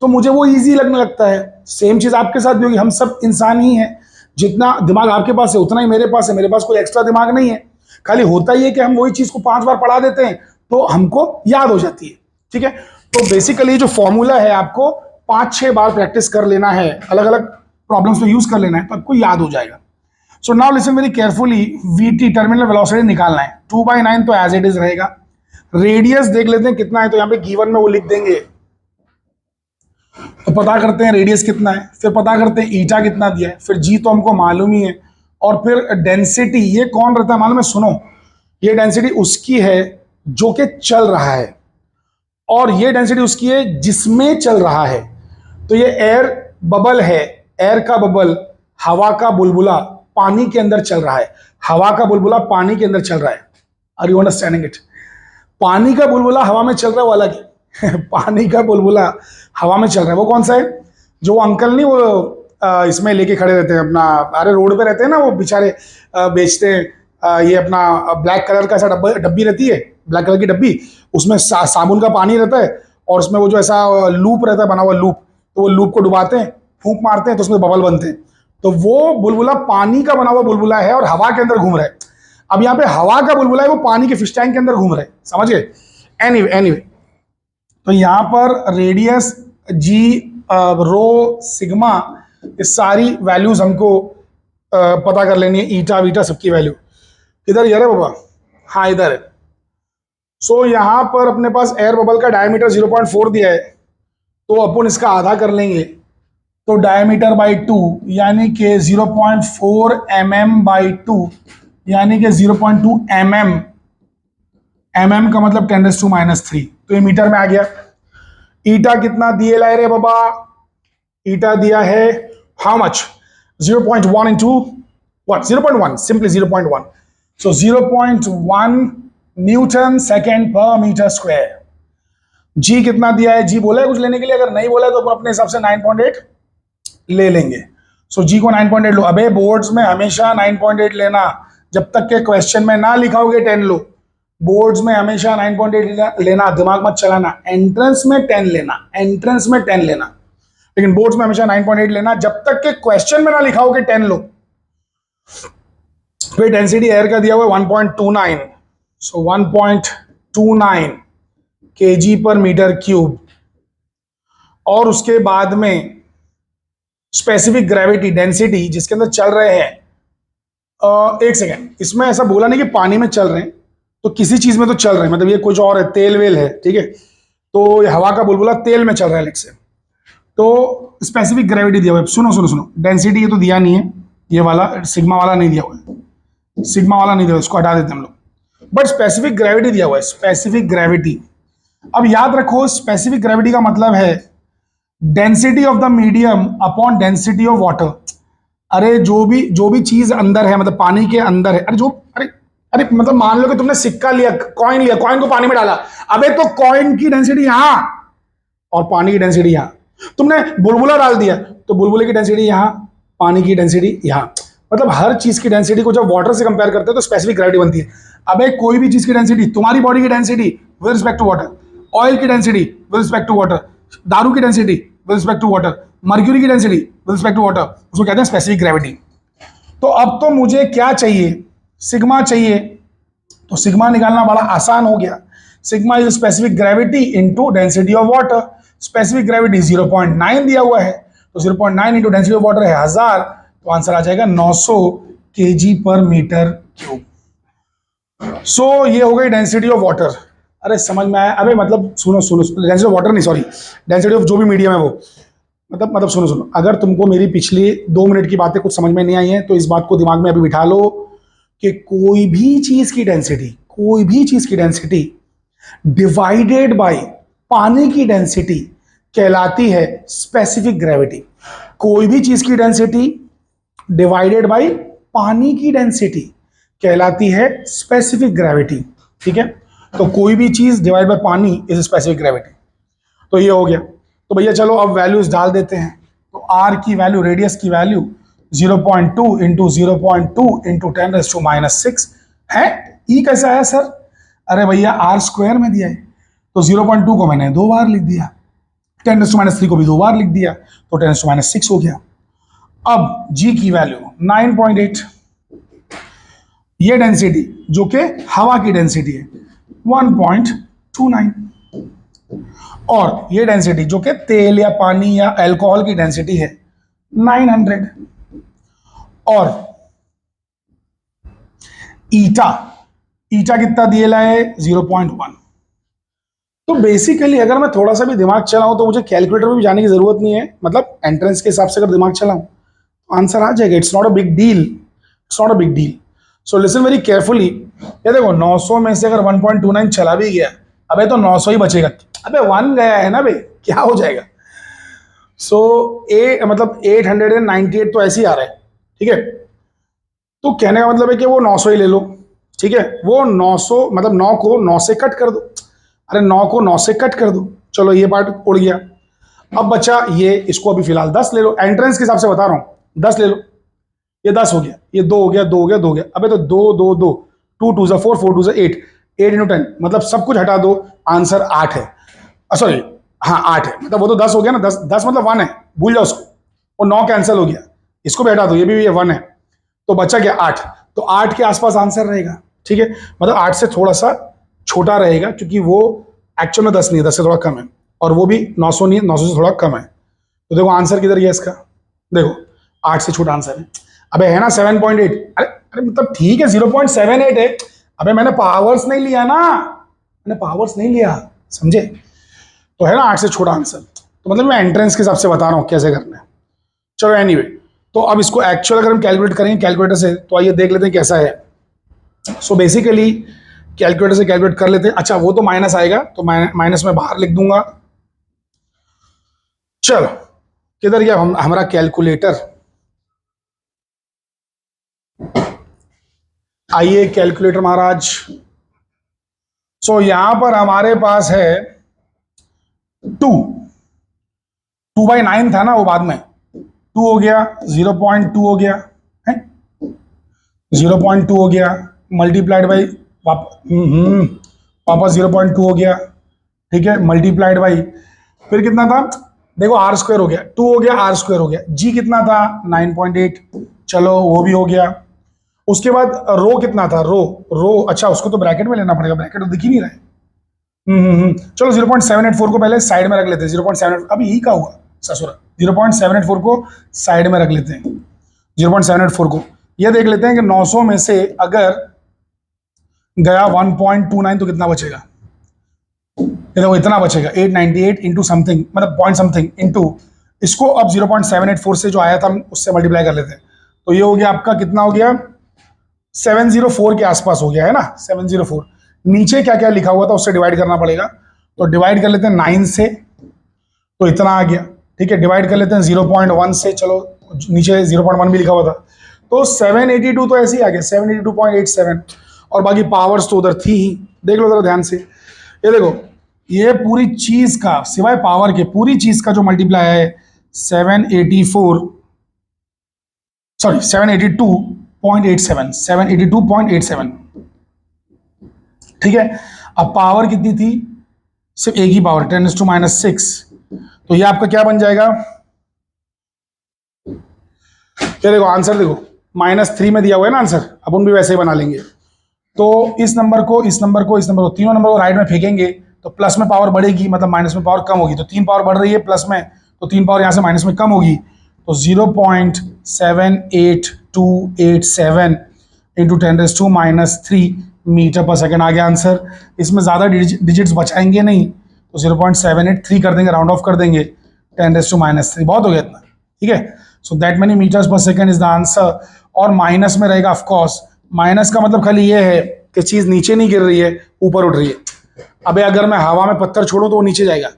तो मुझे वो इजी लगने लगता है। सेम चीज आपके साथ भी होगी, हम सब इंसान ही हैं। जितना दिमाग आपके पास है उतना ही मेरे पास है, मेरे पास कोई एक्स्ट्रा दिमाग नहीं है। खाली होता ही है कि हम वही चीज को 5 बार पढ़ा देते हैं तो हमको याद हो जाती है। ठीक है, तो बेसिकली जो फॉर्मूला है आपको 5-6 बार प्रैक्टिस कर लेना है, अलग अलग प्रॉब्लम्स में यूज कर लेना है, तो आपको याद हो जाएगा। So now listen very carefully. VT terminal velocity निकालना है। 2/9 तो एज इट इज रहेगा। रेडियस देख लेते हैं कितना है, तो यहाँ पे गिवन में वो लिख देंगे, तो पता करते हैं रेडियस कितना है, फिर पता करते हैं ईटा कितना दिया है, फिर जी तो हमको मालूम ही है, और फिर डेंसिटी ये कौन रहता है मालूम है? सुनो, ये डेंसिटी उसकी है जो कि चल रहा है, और ये डेंसिटी उसकी है जिसमें चल रहा है। तो ये एयर बबल है, एयर का बबल, हवा का बुलबुला पानी के अंदर चल रहा है, हवा का बुलबुला पानी के अंदर चल रहा है। Are you understanding it? पानी का बुलबुला हवा में चल रहा है वो अलग है पानी का बुलबुला हवा में चल रहा है वो कौन सा है? जो अंकल नहीं वो इसमें लेके खड़े रहते हैं अपना, अरे रोड पे रहते हैं ना वो बेचारे, बेचते हैं ये अपना ब्लैक कलर का ऐसा डब्बी रहती है, ब्लैक कलर की डब्बी, उसमें साबुन का पानी रहता है, और उसमें वो जो ऐसा लूप रहता है बना हुआ लूप, तो वो लूप को डुबाते हैं, फूंक मारते हैं तो उसमें बबल बनते हैं। तो वो बुलबुला पानी का बना हुआ बुलबुला है और हवा के अंदर घूम रहा है। अब यहाँ पे हवा का बुलबुला है, वो पानी के फिश टैंक के अंदर घूम रहे, समझ गए? एनीवे तो यहाँ पर रेडियस जी रो सिग्मा ये सारी वैल्यूज हमको पता कर लेनी है, ईटा वीटा सबकी वैल्यू। किधर यार है बाबा, हाँ इधर है। सो यहां पर अपने पास एयर बबल का डायमीटर 0.4 दिया है, तो अपन इसका आधा कर लेंगे, तो डायमीटर बाई 2 यानी कि 0.4 mm बाई 2 यानी कि 0.2 mm। mm का मतलब 10⁻⁻3, तो ये मीटर में आ गया। ईटा कितना दिए लाए रे बाबा, ईटा दिया है how much, 0.1 into what 0.1, simply 0.1, so 0.1 Newton second पर मीटर स्क्वायर। जी कितना दिया है, जी बोला है कुछ लेने के लिए, अगर नहीं बोला है तो अपन अपने हिसाब से 9.8 ले लेंगे। सो जी को 9.8 लो। अबे बोर्ड्स में हमेशा 9.8 लेना, जब तक के क्वेश्चन में ना लिखाओगे 10 लो। बोर्ड्स में हमेशा 9.8 लेना, दिमाग मत चलाना। एंट्रेंस में 10 लेना, एंट्रेंस में 10 लेना, लेकिन बोर्ड्स में हमेशा 9.8 लेना, जब तक के क्वेश्चन में ना लिखाओगे 10 लो। फिर डेंसिटी एयर का दिया हुआ 1.29, सो 1.29 kg पर मीटर क्यूब। और उसके बाद में स्पेसिफिक ग्रेविटी डेंसिटी जिसके अंदर चल रहे हैं, एक सेकेंड, इसमें ऐसा बोला नहीं कि पानी में चल रहे हैं, तो किसी चीज में तो चल रहे हैं, मतलब ये कुछ और है, तेल वेल है, ठीक है, तो ये हवा का बुलबुला तेल में चल रहा है लेट से। तो स्पेसिफिक ग्रेविटी दिया हुआ है, सुनो सुनो सुनो, डेंसिटी ये तो दिया नहीं है, ये वाला सिग्मा वाला नहीं दिया हुआ है, सिग्मा वाला नहीं दिया हुआ, इसको हटा देते हम लोग, बट स्पेसिफिक ग्रेविटी दिया हुआ है, स्पेसिफिक ग्रेविटी। अब याद रखो स्पेसिफिक ग्रेविटी का मतलब है density of the medium upon density of water. अरे जो भी चीज अंदर है, मतलब पानी के अंदर है, अरे मतलब मान लो कि तुमने सिक्का लिया, कॉइन लिया, कॉइन को पानी में डाला, अबे तो कॉइन की डेंसिटी यहां और पानी की डेंसिटी यहां। तुमने बुलबुला डाल दिया तो बुलबुले की डेंसिटी यहां, पानी की डेंसिटी यहां। मतलब हर चीज की डेंसिटी को जब वाटर से कंपेयर करते हैं तो स्पेसिफिक ग्रेविटी बनती है। अबे कोई भी चीज की डेंसिटी, तुम्हारी बॉडी की density with respect to water, oil की density with respect to water, दारू की density with respect to water, mercury की density with respect to water, उसको कहते हैं स्पेसिफिक ग्रेविटी। तो अब तो मुझे क्या चाहिए, सिग्मा चाहिए, तो सिग्मा निकालना बड़ा आसान हो गया। Sigma is specific gravity into density of water. Specific gravity 0.9 दिया हुआ है, तो 0.9 इंटू डेंसिटी ऑफ वाटर है 1000, तो आंसर आ जाएगा 900 kg पर मीटर क्यूब। सो ये हो गई डेंसिटी ऑफ वाटर। अरे समझ में आया, अबे मतलब सुनो सुनो, डेंसिटी ऑफ वाटर नहीं, सॉरी, डेंसिटी ऑफ जो भी मीडियम है वो, मतलब सुनो सुनो, अगर तुमको मेरी पिछली 2 मिनट की बातें कुछ समझ में नहीं आई है तो इस बात को दिमाग में अभी बिठा लो कि कोई भी चीज की डेंसिटी डिवाइडेड बाय पानी की डेंसिटी कहलाती है स्पेसिफिक ग्रेविटी। कोई भी चीज की डेंसिटी डिवाइडेड बाय पानी की डेंसिटी कहलाती है स्पेसिफिक ग्रेविटी, ठीक है। तो कोई भी चीज डिवाइड बाय पानी इज स्पेसिफिक ग्रेविटी। तो ये हो गया। तो भैया चलो अब वैल्यूज डाल देते हैं। तो आर की वैल्यू, रेडियस की वैल्यू 0.2 इंटू 0.2 इंटू 10⁻⁻6 है। ई कैसा आया सर? अरे भैया आर स्क्वायर में दिया है, तो 0.2 को मैंने 2 बार लिख दिया, 10⁻³ को भी 2 बार लिख दिया, तो 10⁻6 हो गया। अब जी की वैल्यू 9.8, ये डेंसिटी जो कि हवा की डेंसिटी है 1.29, और ये डेंसिटी जो कि तेल या पानी या अल्कोहल की डेंसिटी है 900, और ईटा कितना दिए लाए 0.1। तो बेसिकली अगर मैं थोड़ा सा भी दिमाग चलाऊं तो मुझे कैलकुलेटर में भी जाने की जरूरत नहीं है, मतलब एंट्रेंस के हिसाब से अगर दिमाग चलाऊं तो आंसर आ जाएगा। It's not a big deal, it's not a big deal. So listen very carefully. ये देखो 900 में से अगर 1.29 चला भी गया, अबे तो 900 ही बचेगा, अबे 1 गया है ना बे, क्या हो जाएगा। सो मतलब 898 तो ऐसे ही आ रहा है, ठीक है। तो कहने का मतलब है कि वो 900 ही ले लो, ठीक है। वो 900 मतलब 9 को 9 से कट कर दो, अरे 9 को 9 से कट कर दो, चलो ये पार्ट उड़ गया। अब बचा ये, इसको अभी फिलहाल 10 ले लो, एंट्रेंस के हिसाब से बता रहा हूं, 10 ले लो, ये 10 हो गया, ये 2 हो गया, 2 हो गया, 2 हो गया, अबे तो 2 2 2 2 2 4 4 2 8 8 इंटू 10, मतलब सब कुछ हटा दो, आंसर 8 है। सॉरी हाँ 8 है, मतलब वो तो 10 हो गया ना, 10 मतलब 1 है, भूल जाओ उसको, वो 9 कैंसिल हो गया, इसको भी हटा दो, ये भी 1 है, तो बचा क्या 8। तो 8 के आसपास आंसर रहेगा, ठीक है। मतलब 8 से थोड़ा सा छोटा रहेगा, क्योंकि वो एक्चुअल में 10 नहीं है, 10 से थोड़ा कम है, और वो भी 900 नहीं है, 900 से थोड़ा कम है। तो देखो आंसर किधर गया इसका, देखो 8 से छोटा आंसर है। अबे है ना 7.8, अरे मतलब ठीक है 0.78 है। अबे मैंने पावर्स नहीं लिया ना, मैंने पावर्स नहीं लिया, समझे? तो है ना 8 से छोटा आंसर। तो मतलब मैं एंट्रेंस के हिसाब से बता रहा हूँ कैसे करना है। चलो एनीवे, तो अब इसको एक्चुअल अगर हम कैलकुलेट करेंगे कैलकुलेटर से, तो आइए देख लेते हैं कैसा है। सो बेसिकली कैलकुलेटर से कैलकुलेट कर लेते हैं। अच्छा वो तो माइनस आएगा, तो माइनस में बाहर लिख दूंगा। चलो किधर गया हमारा कैलकुलेटर? आइए कैलकुलेटर महाराज। सो यहां पर हमारे पास है 2/9 था ना, वो बाद में 2 हो गया, 0.2 हो गया है, 0.2 हो गया, मल्टीप्लाइड बाई वापस 0.2 हो गया, ठीक है, मल्टीप्लाइड बाई फिर कितना था, देखो आर स्क्वायर हो गया, 2 हो गया, आर स्क्वायर हो गया, जी कितना था 9.8, चलो वो भी हो गया। उसके बाद रो कितना था, रो अच्छा उसको तो ब्रैकेट में लेना पड़ेगा, ब्रैकेट तो दिख ही नहीं रहा है। चलो 0.784 को पहले साइड में रख लेते हैं। 0.7 अभी ही का हुआ ससुरा, 0.784 को साइड में रख लेते हैं। 0.784 को ये देख लेते हैं कि 900 में से अगर गया 1.29 तो कितना बचेगा, ये देखो इतना बचेगा 898 इंटू समथिंग, मतलब पॉइंट समथिंग इंटू इसको अब 0.784 से जो आया था उससे मल्टीप्लाई कर लेते हैं। तो ये हो गया आपका कितना हो गया, 704 के आसपास हो गया है ना, 704। नीचे क्या क्या लिखा हुआ था उससे डिवाइड करना पड़ेगा, तो डिवाइड कर लेते हैं 9 से, तो इतना आ गया, ठीक है। डिवाइड कर लेते हैं 0.1 से, चलो नीचे 0.1 भी लिखा हुआ था, तो 782 तो ऐसे ही आ गया 782.87, और बाकी पावर्स तो उधर थी ही। देख लो जरा ध्यान से, ये देखो ये पूरी चीज का सिवाय पावर के पूरी चीज का जो मल्टीप्लाई है 782.87, ठीक है। अब पावर कितनी थी, सिर्फ एक ही पावर 10⁻⁶, तो ये आपका क्या बन जाएगा, ये देखो आंसर देखो -3 में दिया हुआ है ना आंसर, अपन भी वैसे ही बना लेंगे। तो इस नंबर को इस नंबर को इस नंबर को तीनों नंबर को राइट में फेंकेंगे तो प्लस में पावर बढ़ेगी, मतलब माइनस में पावर कम होगी। तो 3 पावर बढ़ रही है प्लस में, तो 3 पावर यहां से माइनस में कम होगी, तो 0.78287 इंटू 10⁻³ मीटर पर सेकेंड आ गया आंसर। इसमें ज़्यादा डिजिट्स बचाएंगे नहीं, तो 0.783 कर देंगे, राउंड ऑफ कर देंगे, 10⁻³ बहुत हो गया इतना, ठीक है। सो दैट मेनी मीटर्स पर सेकेंड इज द आंसर। और माइनस में रहेगा ऑफकोर्स, माइनस का मतलब खाली ये है कि चीज़ नीचे नहीं गिर रही है, ऊपर उठ रही है। अबे अगर मैं हवा में पत्थर छोड़ूं तो वो नीचे जाएगा,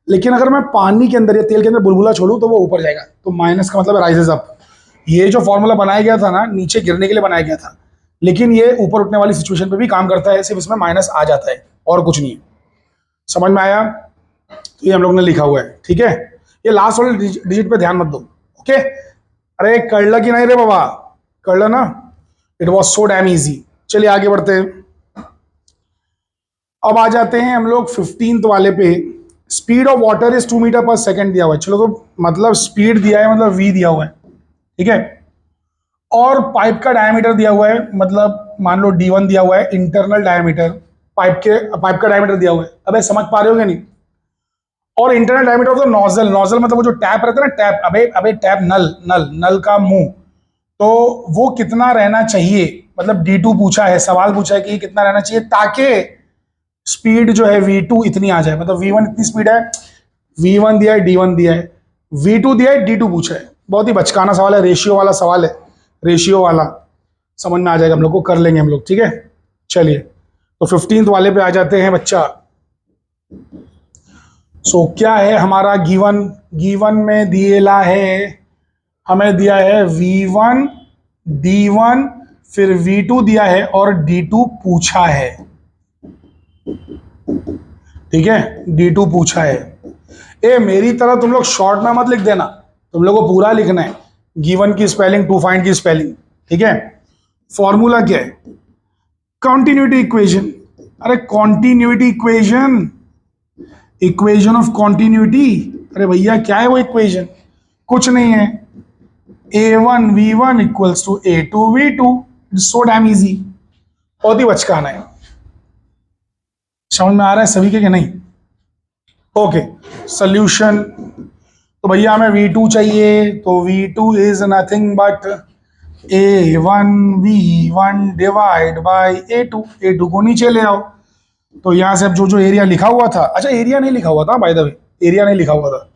लेकिन अगर मैं पानी के अंदर या तेल के अंदर बुलबुला छोड़ूं तो वो ऊपर जाएगा। तो माइनस का मतलब राइजेस अप। ये जो फॉर्मूला बनाया गया था ना, नीचे गिरने के लिए बनाया गया था, लेकिन ये ऊपर उठने वाली सिचुएशन पे भी काम करता है, सिर्फ इसमें माइनस आ जाता है और कुछ नहीं है। समझ में आया? तो ये हम लोग ने लिखा हुआ है, ठीक है। ये लास्ट वाले डिजिट पे ध्यान मत दो, ओके। अरे कर ला कि नहीं रे बाबा, कर ला ना, it was so damn easy. चलिए आगे बढ़ते हैं। अब आ जाते हैं हम लोग 15th वाले पे। Speed of water is 2 metre per second दिया हुआ है, चलो तो मतलब स्पीड दिया है, मतलब v दिया हुआ है, ठीक है। और पाइप का डायमीटर दिया हुआ है, मतलब मान लो d1 दिया हुआ है, इंटरनल डायमीटर पाइप का डायमीटर दिया हुआ है। अबे समझ पा रहे हो क्या नहीं? और internal diameter of the nozzle, nozzle मतलब वो जो टैप रहता है ना, टैप, अबे टैप, नल का मुंह, तो वो कितना रहना चाहिए, मतलब D2 पूछा है, सवाल पूछा है कि कितना रहना चाहिए ताकि स्पीड जो है V2 इतनी आ जाए। मतलब V1 इतनी स्पीड है, V1 दिया है, D1 दिया है, V2 दिया है, D2 पूछा है। बहुत ही बचकाना सवाल है, रेशियो वाला सवाल है, रेशियो वाला, समझ में आ जाएगा हम लोग को, कर लेंगे हम लोग, ठीक है। चलिए तो 15th वाले पे आ जाते हैं बच्चा। सो क्या है हमारा गिवन में दिएला है, हमें दिया है V1 D1 फिर V2 दिया है और D2 पूछा है, ठीक है, D2 पूछा है। ए मेरी तरह तुम लोग शॉर्ट में मत लिख देना, तुम लोग को पूरा लिखना है, गिवन की स्पेलिंग, टू फाइंड की स्पेलिंग, ठीक है। फॉर्मूला क्या है, कॉन्टिन्यूटी इक्वेशन। अरे continuity equation, equation of continuity, अरे भैया क्या है वो इक्वेशन, कुछ नहीं है, A1 V1 equals to A2 V2, so damn easy, बहुत ही बचकाना है। समझ में आ रहा है सभी के कि नहीं? Okay, solution. तो भैया हमें V2 चाहिए, तो V2 is nothing but A1V1 divide by A2, A2 को नीचे ले आओ। तो यहां से अब जो जो एरिया लिखा हुआ था, अच्छा एरिया नहीं लिखा हुआ था बाय द वे, एरिया नहीं लिखा हुआ था,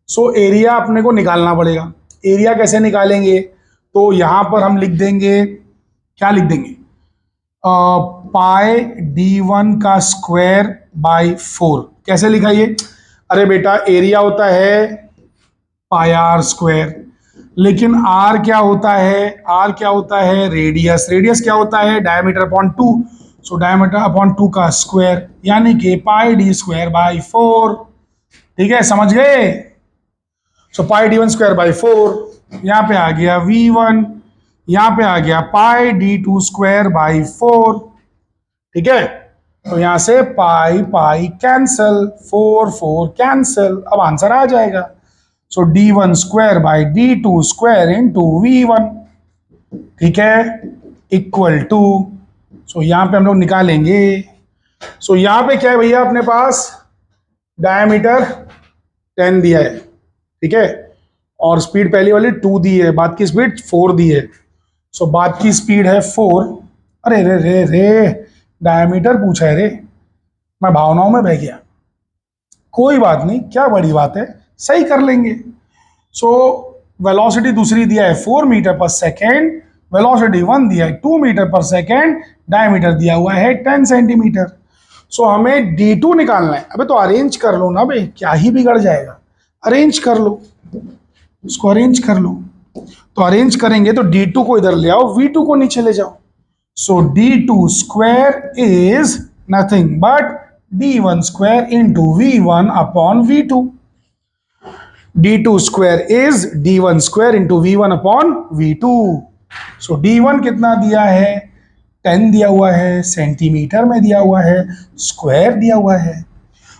सो एरिया अपने को निकालना पड़ेगा। एरिया कैसे निकालेंगे, तो यहां पर हम लिख देंगे, क्या लिख देंगे, पाई D1 का स्क्वायर बाई 4। कैसे लिखा ये, अरे बेटा एरिया होता है पाई आर स्क्वायर, लेकिन आर क्या होता है, आर क्या होता है रेडियस, रेडियस क्या होता है diameter upon 2, so diameter upon 2 का स्क्वायर, यानी कि पाई डी स्क्वायर बाई 4। ठीक है, समझ गए। सो पाई D1 स्क्वायर बाई 4, यहाँ पे आ गया V1, यहाँ पे आ गया पाई D2 स्क्वायर बाई 4। ठीक है, तो यहां से पाई पाई कैंसल, 4 4 कैंसल, अब आंसर आ जाएगा। सो D1 square by D2 square into V1, ठीक है, इक्वल टू, सो यहां पे हम लोग निकालेंगे। सो यहां पे क्या है भैया, अपने पास डायमीटर 10 दिया है, ठीक है, और स्पीड पहली वाली 2 दी है, बाद की स्पीड 4 दी है। सो बाद की स्पीड है 4, अरे रे रे रे डायमीटर पूछा है रे, मैं भावनाओं में बह गया, कोई बात नहीं, क्या बड़ी बात है, सही कर लेंगे। सो वेलोसिटी दूसरी दिया है 4 मीटर पर सेकेंड, वेलोसिटी 1 दिया है 2 मीटर पर सेकेंड, डायमीटर दिया हुआ है 10 सेंटीमीटर। सो हमें D2 निकालना है। अबे तो अरेंज कर लो ना भाई, क्या ही बिगड़ जाएगा, अरेंज कर लो, इसको अरेंज कर लो। तो अरेंज करेंगे तो D2 को इधर ले आओ, V2 को नीचे ले जाओ। सो D2 square is nothing but D1 square into V1 upon V2। D2 square is D1 square into V1 upon V2। So D1 कितना दिया है, 10 दिया हुआ है, सेंटीमीटर में दिया हुआ है, स्क्वायर दिया हुआ है,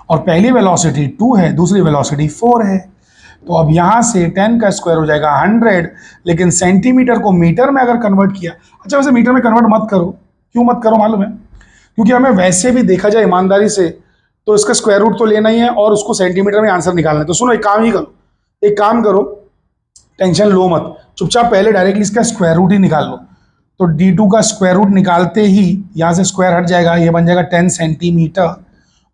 और पहली वेलोसिटी 2 है, दूसरी वेलोसिटी 4 है। तो अब यहां से 10 का स्क्वायर हो जाएगा 100, लेकिन सेंटीमीटर को मीटर में अगर कन्वर्ट किया, अच्छा वैसे मीटर में कन्वर्ट मत करो, क्यों मत करो मालूम है, क्योंकि हमें वैसे भी देखा जाए ईमानदारी से तो इसका स्क्वायर रूट तो लेना ही है और उसको सेंटीमीटर में आंसर निकालना है। तो सुनो एक काम ही करो, एक काम करो, टेंशन लो मत, चुपचाप पहले डायरेक्टली इसका स्क्वायर रूट ही निकाल लो। तो D2 का स्क्वायर रूट निकालते ही यहाँ से स्क्वायर हट जाएगा, ये बन जाएगा 10 सेंटीमीटर,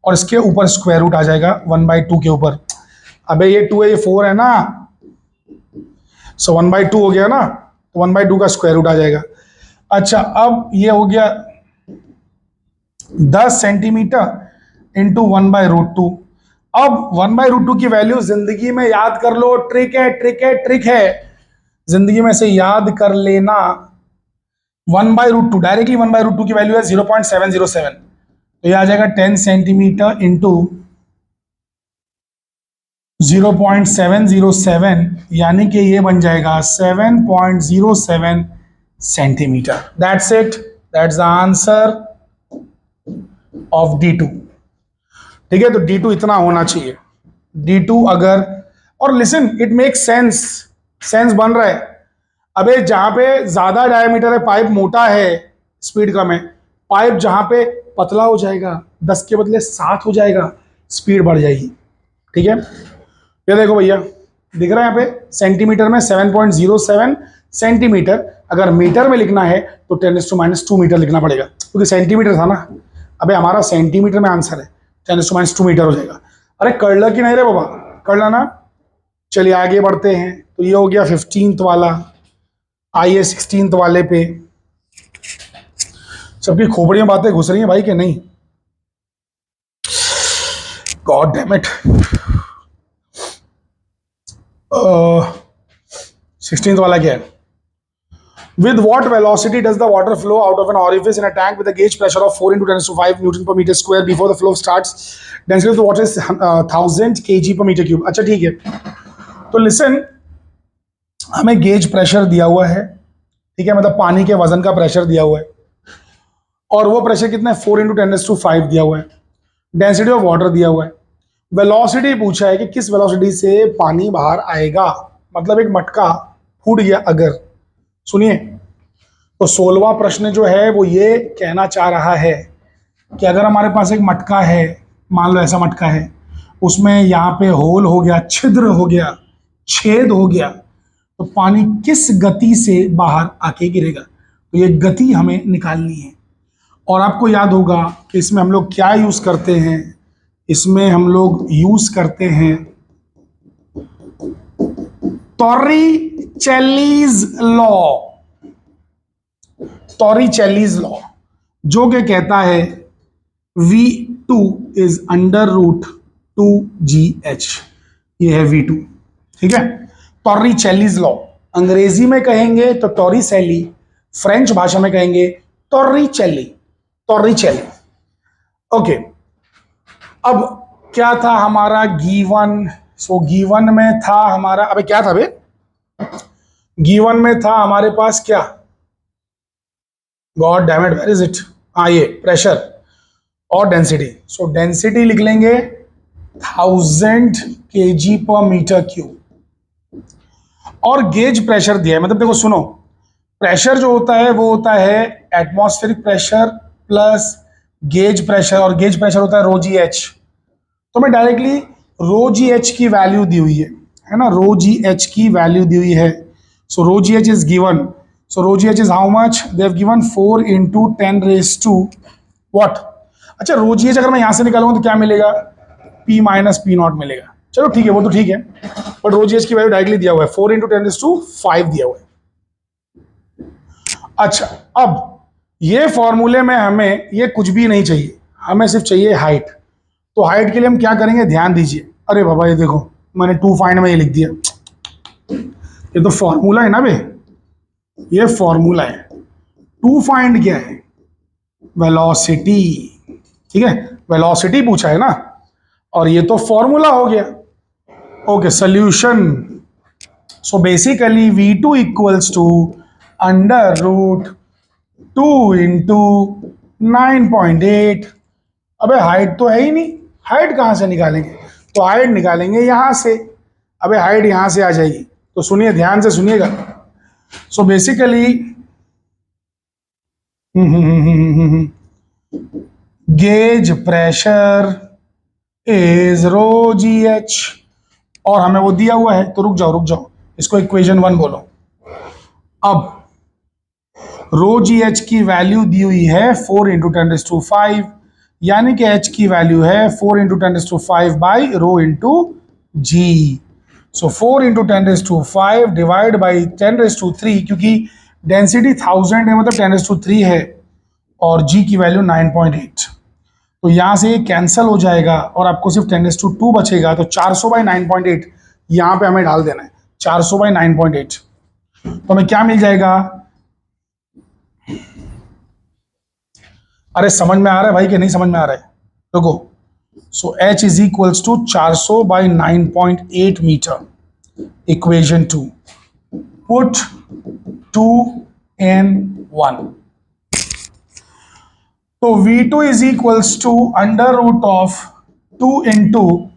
और इसके ऊपर स्क्वायर रूट आ जाएगा 1/2 के ऊपर। अबे ये 2 है, ये 4 है ना, सो 1/2 हो गया ना, तो 1/2 का स्क्वायर रूट आ जाएगा। अच्छा अब ये हो गया 10 सेंटीमीटर इंटू 1/√2। अब 1/√2 की वैल्यू जिंदगी में याद कर लो, ट्रिक है ट्रिक है ट्रिक है, जिंदगी में से याद कर लेना। 1/√2 डायरेक्टली 1/√2 की वैल्यू है 0.707, तो ये आ जाएगा 10 सेंटीमीटर इंटू 0.707, यानी कि ये बन जाएगा 7.07 centimetre. That's it, that's the answer of D2। ठीक है, तो D2 इतना होना चाहिए, D2 अगर, और listen it make sense, sense बन रहा है। अबे जहां पे ज्यादा डायमीटर है, पाइप मोटा है, स्पीड कम है, पाइप जहां पे पतला हो जाएगा 10 के बदले 7 हो जाएगा, स्पीड बढ़ जाएगी। ठीक है, ये देखो भैया दिख रहा है यहाँ पे सेंटीमीटर में 7.07 सेंटीमीटर, अगर मीटर में लिखना है तो 10⁻² मीटर लिखना पड़ेगा, क्योंकि सेंटीमीटर था ना। अबे हमारा सेंटीमीटर में आंसर है, 10⁻² मीटर हो जाएगा। अरे कर ला कि नहीं रे बाबा, कर ला ना। चलिए आगे बढ़ते हैं, तो ये हो गया 15th वाला, आइए 16th वाले पे। सबकी खोपड़ियां बातें घुस रही हैं भाई के नहीं, गॉड डैम इट। 16th वाला क्या है, with what velocity does the water flow out of an orifice in a tank with a gauge pressure of 4 × 10⁵ Newton per meter square before the flow starts? Density of the water is 1000 kg per meter cube। अच्छा ठीक है, तो listen, हमें gauge pressure दिया हुआ है, ठीक है, मतलब पानी के वजन का प्रेशर दिया हुआ है, और वो प्रेशर कितना है 4 × 10⁵ दिया हुआ है, डेंसिटी ऑफ वाटर दिया हुआ है, वेलोसिटी पूछा है कि किस वेलोसिटी से पानी बाहर आएगा, मतलब एक मटका फूट गया अगर। सुनिए, तो 16वां प्रश्न जो है वो ये कहना चाह रहा है कि अगर हमारे पास एक मटका है, मान लो ऐसा मटका है, उसमें यहाँ पे होल हो गया, छिद्र हो गया, छेद हो गया, तो पानी किस गति से बाहर आके गिरेगा, तो ये गति हमें निकालनी है। और आपको याद होगा कि इसमें हम लोग क्या यूज करते हैं, इसमें हम लोग यूज करते हैं टॉरिचेलीज लॉ। टॉरिचेलीज लॉ जो कि कहता है V2 is under root 2GH, ये है V2, ठीक है। टॉरिचेलीज लॉ अंग्रेजी में कहेंगे तो टॉरिसेली, फ्रेंच भाषा में कहेंगे टॉरिचेली, टॉरिचेली। ओके, अब क्या था हमारा गिवन, सो गिवन में था हमारा, अबे क्या था बे, गिवन में था हमारे पास क्या, god damn it, where is it, हाँ ये प्रेशर और डेंसिटी। सो डेंसिटी लिख लेंगे 1000 kg/m³, और गेज प्रेशर दिया है। मतलब देखो सुनो, प्रेशर जो होता है वो होता है atmospheric pressure plus gauge pressure, और गेज प्रेशर होता है ρGH। तो मैं डायरेक्टली ρGH की वैल्यू दी हुई है ना, ρGH की वैल्यू दी हुई है। सो ρGH is given, so ρGH is how much, they have given 4 × 10⁻⁴ what. अच्छा, ρGH अगर मैं यहां से निकालूंगा तो क्या मिलेगा, P - P0 मिलेगा। चलो ठीक है, वो तो ठीक है, बट ρGH की वैल्यू डायरेक्टली दिया हुआ है, 4 × 10⁵ दिया हुआ है। अच्छा, अब ये फॉर्मूले में हमें ये कुछ भी नहीं चाहिए, हमें सिर्फ चाहिए हाइट। तो हाइट के लिए हम क्या करेंगे, ध्यान दीजिए। अरे बाबा ये देखो, मैंने टू फाइंड में ये लिख दिया, ये तो फॉर्मूला है ना बे, ये फॉर्मूला है। टू फाइंड क्या है, वेलोसिटी, ठीक है, वेलोसिटी पूछा है ना, और ये तो फॉर्मूला हो गया। Okay, solution. So basically V2 equals to under root 2 × 9.8। अबे हाइट तो है ही नहीं, हाइट कहाँ से निकालेंगे, तो हाइट निकालेंगे यहां से। अबे हाइट यहां से आ जाएगी, तो सुनिए, ध्यान से सुनिएगा। So basically gauge pressure is ρGH, और हमें वो दिया हुआ है, तो रुक जाओ, इसको इक्वेशन 1 बोलो। अब ρGH की वैल्यू दी हुई है 4 × 10⁵, यानी कि H की वैल्यू है 4 × 10⁵ by ρ×G। So 4 × 10⁵ divide by 10⁵, क्योंकि डेंसिटी 1000 है, मतलब 10⁵ है, और G की वैल्यू 9.8। तो यहां से ये कैंसल हो जाएगा और आपको सिर्फ 10⁵ बचेगा। तो 400/9.8 यहां पे हमें डाल देना है, 400/9.8। तो हमें क्या मिल जाएगा, अरे समझ में आ रहा है भाई कि नहीं समझ में आ रहा है, देखो। So H is equals to 400/9.8 metre, equation 2, put 2 in 1। तो V2 is equals to under root of 2 ×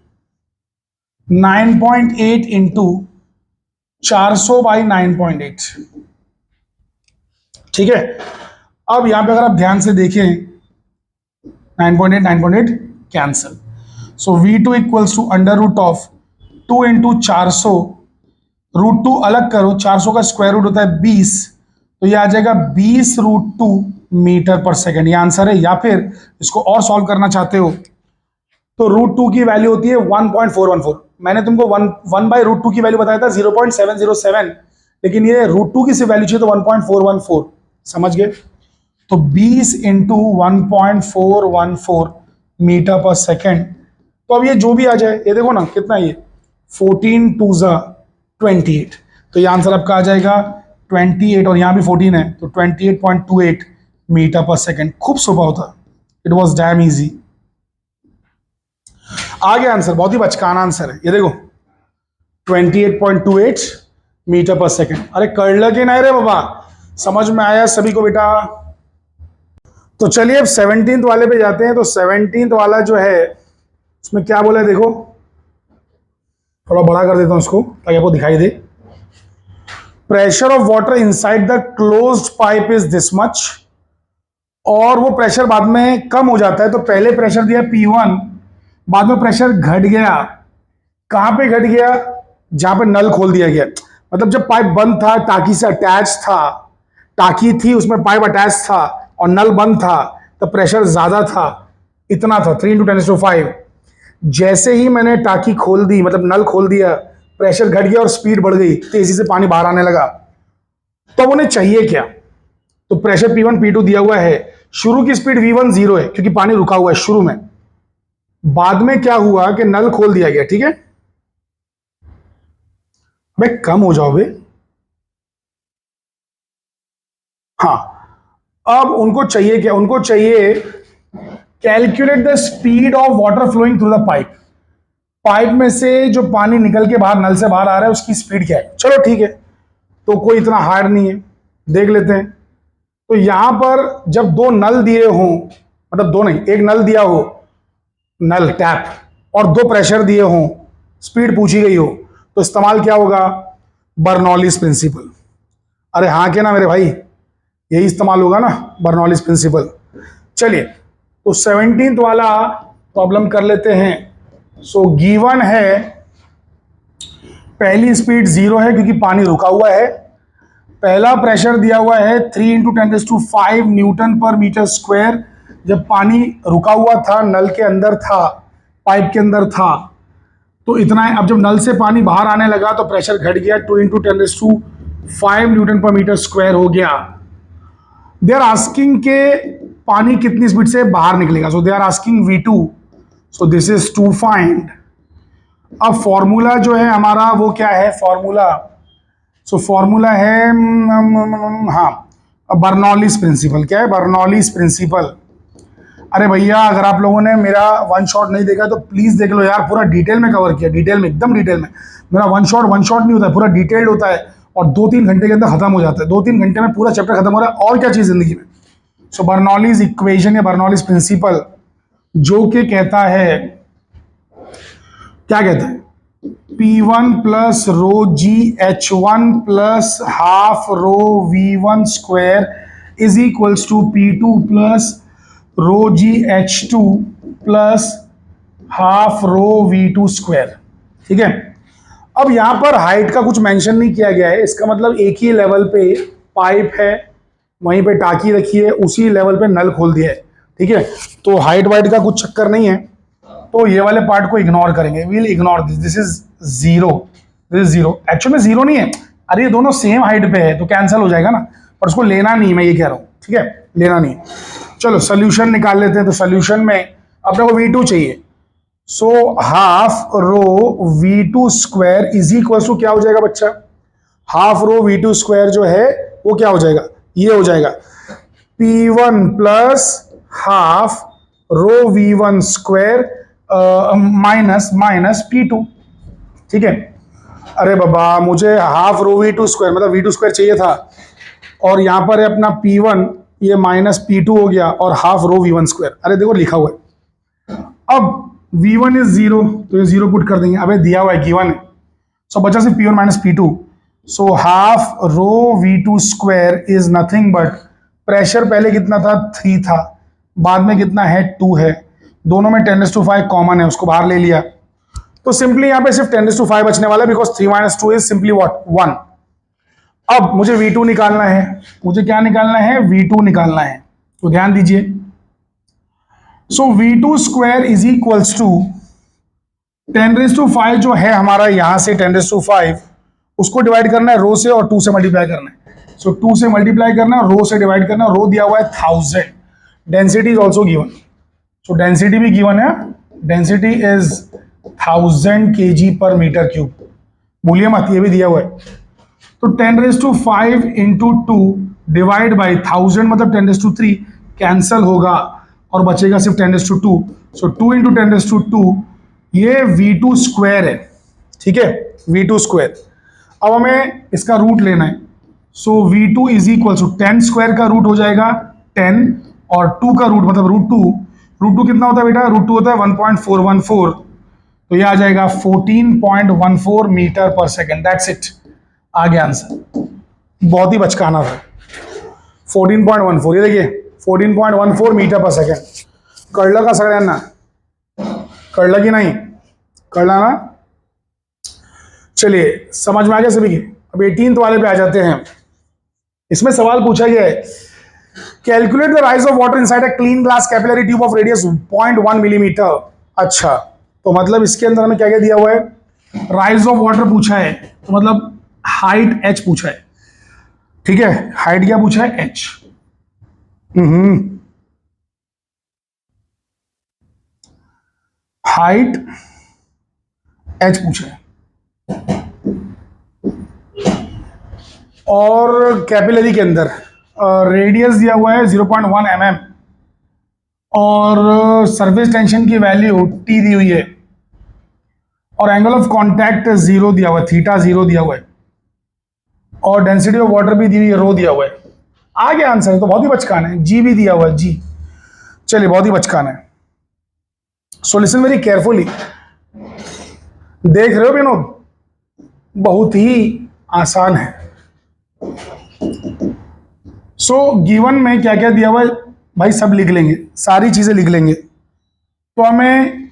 9.8 × 400/9.8, ठीक है। अब यहां पे अगर आप ध्यान से देखें, 9.8 cancel. So V2 equals to under root of 2 × 400, √2 अलग करो, 400 का स्क्वायर रूट होता है 20, तो ये आ जाएगा 20√2 मीटर/सेकंड, ये आंसर है। या फिर इसको और सॉल्व करना चाहते हो तो √2 की वैल्यू होती है 1.414। मैंने तुमको 1/√2 की वैल्यू बताया था 0.707, लेकिन ये √2 की सिर्फ वैल्यू चाहिए तो 1.414, समझ गए। तो 20 × 1.414 मीटर/सेकंड। तो अब ये जो भी आ जाए, ये देखो ना कितना, ये 14 × 2 = 28, तो ये आंसर आपका आ जाएगा 28, और यहाँ भी 14 है, तो 28.28 मीटर/सेकंड। खूब सुबह होता, इट वॉज डैम इजी। आ गया आंसर, बहुत ही बचकाना आंसर है, ये देखो 28.28 मीटर/सेकंड। अरे कर लगे नहीं रे बाबा, समझ में आया सभी को बेटा। तो चलिए अब 17th वाले पे जाते हैं। तो 17th वाला जो है उसमें क्या बोला है, देखो थोड़ा बड़ा कर देता हूं उसको ताकि आपको दिखाई दे। Pressure of water inside the closed pipe is this much, और वो प्रेशर बाद में कम हो जाता है। तो पहले प्रेशर दिया P1, बाद में प्रेशर घट गया। कहां पे घट गया, जहां पे नल खोल दिया गया। मतलब जब पाइप बंद था, टाकी से अटैच था, टाकी थी उसमें पाइप अटैच था और नल बंद था, तो प्रेशर ज्यादा था, इतना था 3 × 10⁵। जैसे ही मैंने टाकी खोल दी, मतलब नल खोल दिया, प्रेशर घट गया और स्पीड बढ़ गई, तेजी से पानी बाहर आने लगा। तो उन्हें चाहिए क्या? तो प्रेशर P1 P2 दिया हुआ है, शुरू की स्पीड V1 0 है क्योंकि पानी रुका हुआ है शुरू में। बाद में क्या हुआ कि नल खोल दिया गया, ठीक है। भाई कम हो जाओ बे। हाँ, अब उनको चाहिए क्या? उनको चाहिए calculate the speed of water flowing through the pipe. Pipe में से जो पानी निकल के बाहर, नल से बाहर आ रहा है, उसकी स्पीड क्या है। चलो ठीक है, तो कोई इतना हार्ड नहीं है, देख लेते हैं। तो यहां पर जब दो नल दिए हों, मतलब दो नहीं, एक नल दिया हो, नल टैप, और दो प्रेशर दिए हों, स्पीड पूछी गई हो, तो इस्तेमाल क्या होगा? Bernoulli's principle. अरे हाँ के ना मेरे भाई, यही इस्तेमाल होगा ना, बर्नौलीज प्रिंसिपल। चलिए, तो 17th वाला प्रॉब्लम कर लेते हैं। सो गिवन है, पहली स्पीड 0 है क्योंकि पानी रुका हुआ है। पहला प्रेशर दिया हुआ है 3 × 10⁵ न्यूटन पर मीटर स्क्वायर। जब पानी रुका हुआ था, नल के अंदर था, पाइप के अंदर था, तो इतना है। अब जब नल से पानी बाहर आने लगा तो प्रेशर घट गया, 2 × 10⁵ न्यूटन पर मीटर स्क्वायर हो गया। दे आर आस्किंग के पानी कितनी स्पीड से बाहर निकलेगा। So they are asking V2, so this is to find. अब फॉर्मूला जो है हमारा वो क्या है? फॉर्मूला, सो फॉर्मूला है हाँ, बर्नौलीज प्रिंसिपल। क्या है? Bernoulli's principle. अरे भैया, अगर आप लोगों ने मेरा वन शॉट नहीं देखा तो प्लीज देख लो यार, पूरा डिटेल में कवर किया, डिटेल में, एकदम डिटेल में। मेरा वन शॉट नहीं होता है, पूरा डिटेल्ड होता है और 2-3 घंटे के अंदर खत्म हो जाता है। 2-3 घंटे में पूरा चैप्टर खत्म हो रहा है, और क्या चीज जिंदगी में। सो बर्नौलीज इक्वेशन या बर्नौलीज प्रिंसिपल, जो कि कहता है, क्या कहता है? P1 plus rho GH1 plus half rho V1 square is equals to P2 plus rho GH2 plus half rho V2 square. ठीक है। अब यहां पर हाइट का कुछ मेंशन नहीं किया गया है, इसका मतलब एक ही लेवल पे पाइप है, वहीं पे टाकी रखी है, उसी लेवल पे नल खोल दिया है। ठीक है, तो हाइट वाइट का कुछ चक्कर नहीं है, तो ये वाले पार्ट को इग्नोर करेंगे। We'll ignore this, this is zero, this is zero. Actual में जीरो नहीं है, अरे ये दोनों सेम हाइट पे है तो कैंसिल हो जाएगा ना, पर उसको लेना नहीं, मैं ये कह रहा हूं। ठीक है, लेना नहीं। चलो सोल्यूशन निकाल लेते हैं। तो सोल्यूशन में अपने को V2 चाहिए। So half rho V2 square is equal to क्या हो जाएगा बच्चा? हाफ रो V2 स्क्वायर जो है वो क्या हो जाएगा? ये हो जाएगा P1 plus half rho V1 square minus P2। ठीक है। अरे बाबा, मुझे हाफ रो V2 स्क्वायर मतलब V2 स्क्वायर चाहिए था, और यहां पर है अपना P1, ये माइनस P2 हो गया, और हाफ रो V1 स्क्वायर। अरे देखो लिखा हुआ है। अब V1 इज 0, तो ये 0 पुट कर देंगे। अबे दिया हुआ है गिवन है, सो बचा सिर्फ P1 minus P2। So half rho V2 square is nothing but, pressure पहले कितना था? 3 था, बाद में कितना है? 2 है। दोनों में 10⁵ कॉमन है, उसको बाहर ले लिया, तो सिंपली यहां पे सिर्फ 10⁵ बचने वाला है, बिकॉज 3 - 2 इज सिंपली व्हाट? 1। अब मुझे V2 निकालना है। मुझे क्या निकालना है? V2 निकालना है। तो ध्यान दीजिए, so V2 square is equals to 10⁵ जो है हमारा, यहां से 10⁵, उसको डिवाइड करना है रो से, और 2 से मल्टीप्लाई करना है। सो 2 से मल्टीप्लाई करना है, रो से डिवाइड करना है। रो दिया हुआ है 1000, density is also given, so density भी गिवन है। Density is 1000 kg per metre cube, भूलिए मत, ये भी दिया हुआ है। तो 10⁵ इंटू 2 डिवाइड बाई 1000 मतलब 10⁵, कैंसल होगा और बचेगा सिर्फ 10⁵2। सो 2 इंटू 10⁵2, ये V2 स्क्वायर है। ठीक है, V2 स्क्वायर। अब हमें इसका रूट लेना है। So V2 is equal to 10 square का रूट हो जाएगा 10, और 2 का रूट मतलब √2। √2 कितना होता है बेटा? √2 होता है 1.414, तो ये आ जाएगा 14.14 metre per second. That's it, आ गया आंसर। बहुत ही बचकाना था। 14.14, ये देखिए 14.14 मीटर पर सेकेंड। कळलं का सगळ्यांना? कळलं की नहीं? कळलं ना? चलिए, समझ में आ गया सभी की? अब 18th वाले पे आ जाते हैं। इसमें सवाल पूछा गया है, calculate the rise of water inside a clean glass capillary tube of radius 0.1 millimetre. अच्छा, तो मतलब इसके अंदर हमें क्या क्या दिया हुआ है, राइज ऑफ वाटर पूछा है, तो मतलब हाइट h पूछा है। ठीक है, हाइट क्या पूछा है, h। हाइट h पूछा है, और कैपिलरी के अंदर रेडियस दिया हुआ है 0.1 mm, और सरफेस टेंशन की वैल्यू T दी हुई है, और एंगल ऑफ कांटेक्ट 0 दिया हुआ है, थीटा 0 दिया हुआ है, और डेंसिटी ऑफ वाटर भी दी हुई है, रो दिया हुआ है। आ गया आंसर, तो बहुत ही बचकान है। जी भी दिया हुआ है, जी। चलिए, बहुत ही बचकान है। सो लिसन वेरी केयरफुली, देख रहे हो विनोद, बहुत ही आसान है। सो गिवन में क्या क्या दिया हुआ है भाई, सब लिख लेंगे, सारी चीजें लिख लेंगे। तो हमें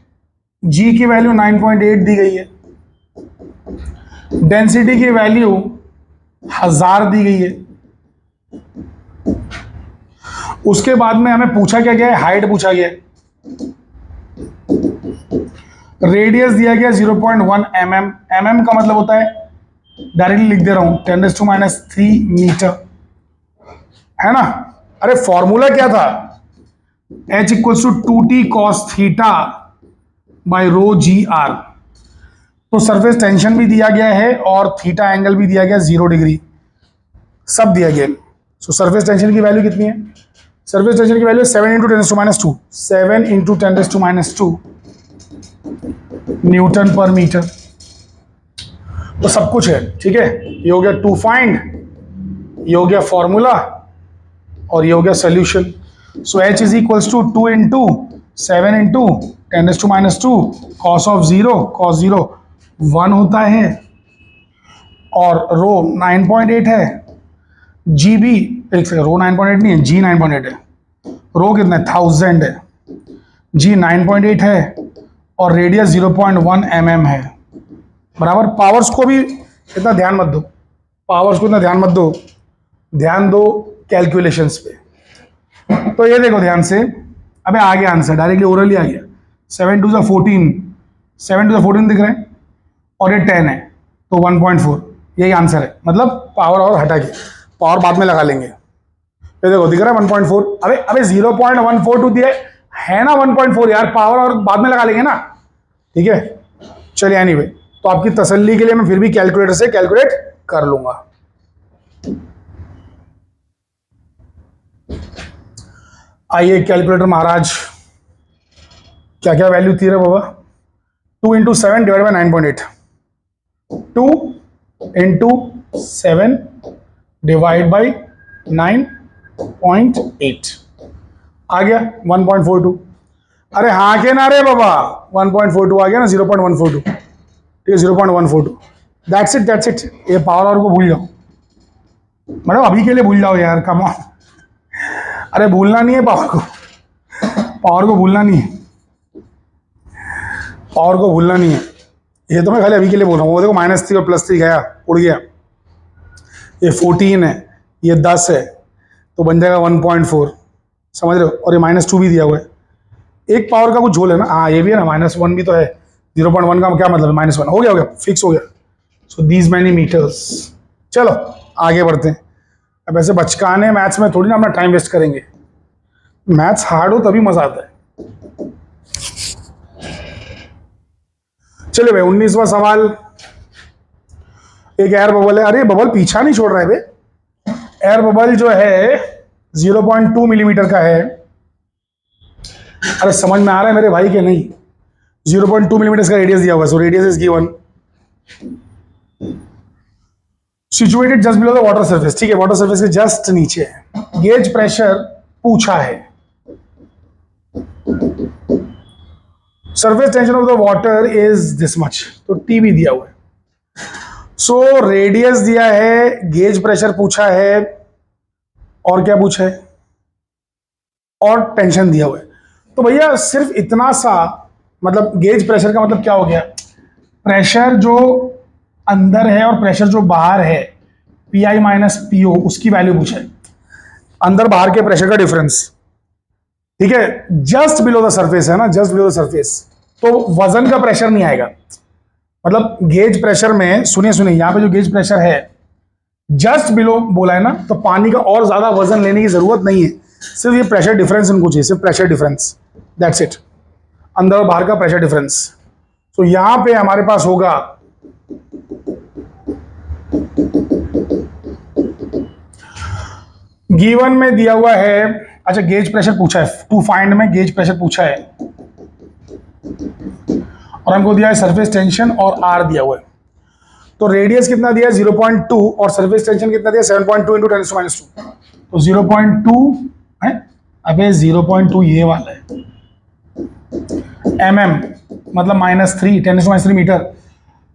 जी की वैल्यू 9.8 दी गई है, डेंसिटी की वैल्यू 1000 दी गई है, उसके बाद में हमें पूछा क्या गया है, हाइट पूछा गया है, रेडियस दिया गया 0.1 mm। mm का मतलब होता है, डायरेक्टली लिख दे रहा हूं, 10⁻³ मीटर, है ना। अरे फॉर्मूला क्या था, h = 2t cos theta by rho G R. तो सरफेस टेंशन भी दिया गया है और थीटा एंगल भी दिया गया 0 डिग्री, सब दिया गया। सो सरफेस टेंशन की वैल्यू कितनी है, सरफेस टेंशन की वैल्यू 7 × 10⁻², 7 × 10⁻² न्यूटन पर मीटर। तो सब कुछ है, ठीक है। ये हो गया टू फाइंड, ये हो गया फॉर्मूला, और ये हो गया solution. So h = 2 × 7 × 10⁻², cos of 0, cos 0 1 होता है, और रो 9.8 है, जी भी एक सेकंड, रो 9.8 नहीं है, जी 9.8 है, रो कितना है 1000 है, जी 9.8 है, और रेडियस 0.1 mm है, बराबर। पावर्स को भी इतना ध्यान मत दो, पावर्स को इतना ध्यान मत दो, ध्यान दो कैलकुलेशंस पे। तो ये देखो ध्यान से, अबे आ गया आंसर, डायरेक्टली ओरली आ गया। 7 × 14, 7 × 14 दिख रहे हैं, और ये 10 है, तो 1.4, यही आंसर है। मतलब पावर और हटा के, पावर बाद में लगा लेंगे। ये देखो दिख रहा है 1.4, अबे 0.142 दिया है ना, 1.4 यार, पावर और बाद में लगा लेंगे ना, ठीक है। चलिए एनीवे, तो आपकी तसल्ली के लिए मैं फिर भी कैलकुलेटर से कैलकुलेट कर लूंगा। आइए कैलकुलेटर महाराज, क्या क्या वैल्यू थी रे बाबा, 2 × 7 / 9.8, 2 × 7 / 9.8 आ गया 1.42। अरे हाँ के ना रे बाबा, 1.42 आ गया ना, 0.142, ठीक है, 0.142। That's it. ये पावर और को भूल जाओ, मतलब अभी के लिए भूल जाओ यार, कम ऑन। अरे भूलना नहीं है पावर को, पावर को भूलना नहीं है, पावर को भूलना नहीं है। ये तो मैं खाली अभी के लिए बोल रहा हूँ। वो देखो -3 और +3 गया, उड़ गया। ये 14 है, ये 10 है, तो बन जाएगा 1.4, समझ रहे हो। और ये -2 भी दिया हुआ है, एक पावर का कुछ झोल है ना। हाँ ये भी है ना, -1 भी तो है, 0.1 का क्या मतलब है, -1 हो गया, फिक्स हो गया। So these many metres. चलो आगे बढ़ते हैं। अब ऐसे बचकाने मैथ्स में थोड़ी ना अपना टाइम वेस्ट करेंगे, मैथ्स हार्ड हो तभी मजा आता है। चलिए भाई 19वां सवाल, एक एयर बबल है। अरे बबल पीछा नहीं छोड़ रहा है बे। एयर बबल जो है 0.2 मिलीमीटर का है। अरे समझ में आ रहा है मेरे भाई के नहीं, 0.2 मिलीमीटर का रेडियस दिया हुआ है। So radius is given, situated just below the water surface, ठीक है, वाटर सरफेस के जस्ट नीचे है। गेज प्रेशर पूछा है, surface tension of the water is this much, तो टी भी दिया हुआ है। सो रेडियस दिया है, गेज प्रेशर पूछा है, और क्या पूछा है, और टेंशन दिया हुआ है। तो भैया सिर्फ इतना सा, मतलब गेज प्रेशर का मतलब क्या हो गया, प्रेशर जो अंदर है और प्रेशर जो बाहर है P I minus P O, उसकी वैल्यू पूछा है, अंदर बाहर के प्रेशर का डिफरेंस, ठीक है, जस्ट बिलो द सरफेस है ना, जस्ट बिलो द सरफेस, तो वजन का प्रेशर नहीं आएगा। मतलब गेज प्रेशर में, सुनिए सुनिए, यहां पे जो गेज प्रेशर है जस्ट बिलो बोला है ना, तो पानी का और ज्यादा वजन लेने की जरूरत नहीं है, सिर्फ ये प्रेशर डिफरेंस इनको चाहिए, सिर्फ प्रेशर डिफरेंस, दैट्स इट, अंदर और बाहर का प्रेशर डिफरेंस। तो यहां पे हमारे पास होगा गिवन में दिया हुआ है, अच्छा गेज प्रेशर पूछा है, टू फाइंड में गेज प्रेशर पूछा है, और हमको दिया है सरफेस टेंशन और आर दिया हुआ है। तो रेडियस कितना दिया है 0.2 और सरफेस टेंशन कितना दिया 7.2 इंटू 10⁻²। तो 0.2 है, अबे 0.2 ये वाला है, mm मतलब -3 10⁻³ मीटर,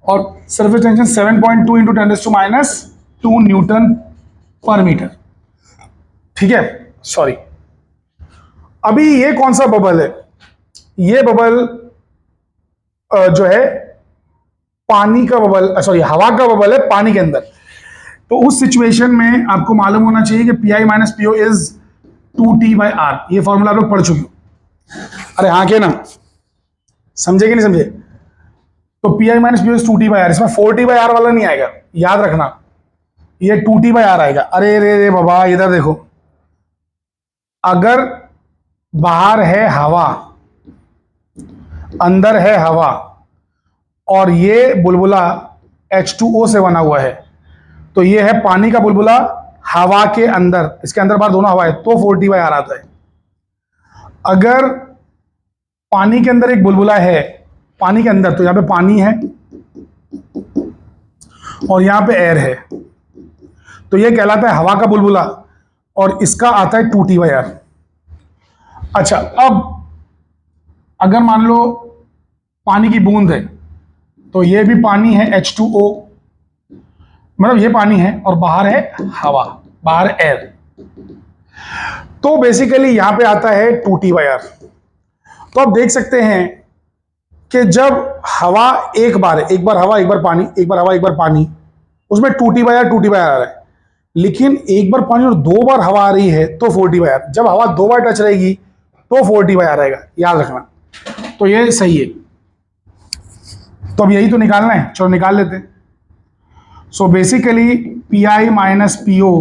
और सरफेस टेंशन 7.2 इंटू 10⁻² न्यूटन पर मीटर, ठीक है। सॉरी, अभी ये कौन सा बबल है, ये बबल जो है पानी का बबल, सॉरी हवा का बबल है पानी के अंदर। तो उस सिचुएशन में आपको मालूम होना चाहिए कि P I minus P O is 2T/R, ये फॉर्मूला आप लोग पढ़ चुके हो। अरे हाँ के ना, समझे कि नहीं समझे? तो P I minus P O is 2T/R, इसमें 4T/R वाला नहीं आएगा, याद रखना, ये 2T/R आएगा। अरे रे रे बाबा, इधर देखो, अगर बाहर है हवा, अंदर है हवा, और ये बुलबुला H2O से बना हुआ है, तो ये है पानी का बुलबुला हवा के अंदर, इसके अंदर बाहर दोनों हवा है, तो 4T/R आता है। अगर पानी के अंदर एक बुलबुला है, पानी के अंदर, तो यहां पे पानी है और यहां पे एयर है, तो ये कहलाता है हवा का बुलबुला, और इसका आता है 2T/R। अच्छा, अब अगर मान लो पानी की बूंद है, तो ये भी पानी है H2O, मतलब ये पानी है और बाहर है हवा, बाहर एयर, तो बेसिकली यहां पे आता है 2T/R। तो आप देख सकते हैं कि जब हवा एक बार हवा एक बार पानी, एक बार हवा एक बार पानी, उसमें 2T/R आ रहा है, लेकिन एक बार पानी और 2 बार हवा आ रही है तो 4T/R। जब हवा 2 बार टच रहेगी तो 4T/R आएगा, याद रखना। तो ये सही है, तो अब यही तो निकालना है, चलो निकाल लेते हैं। So basically P I minus P O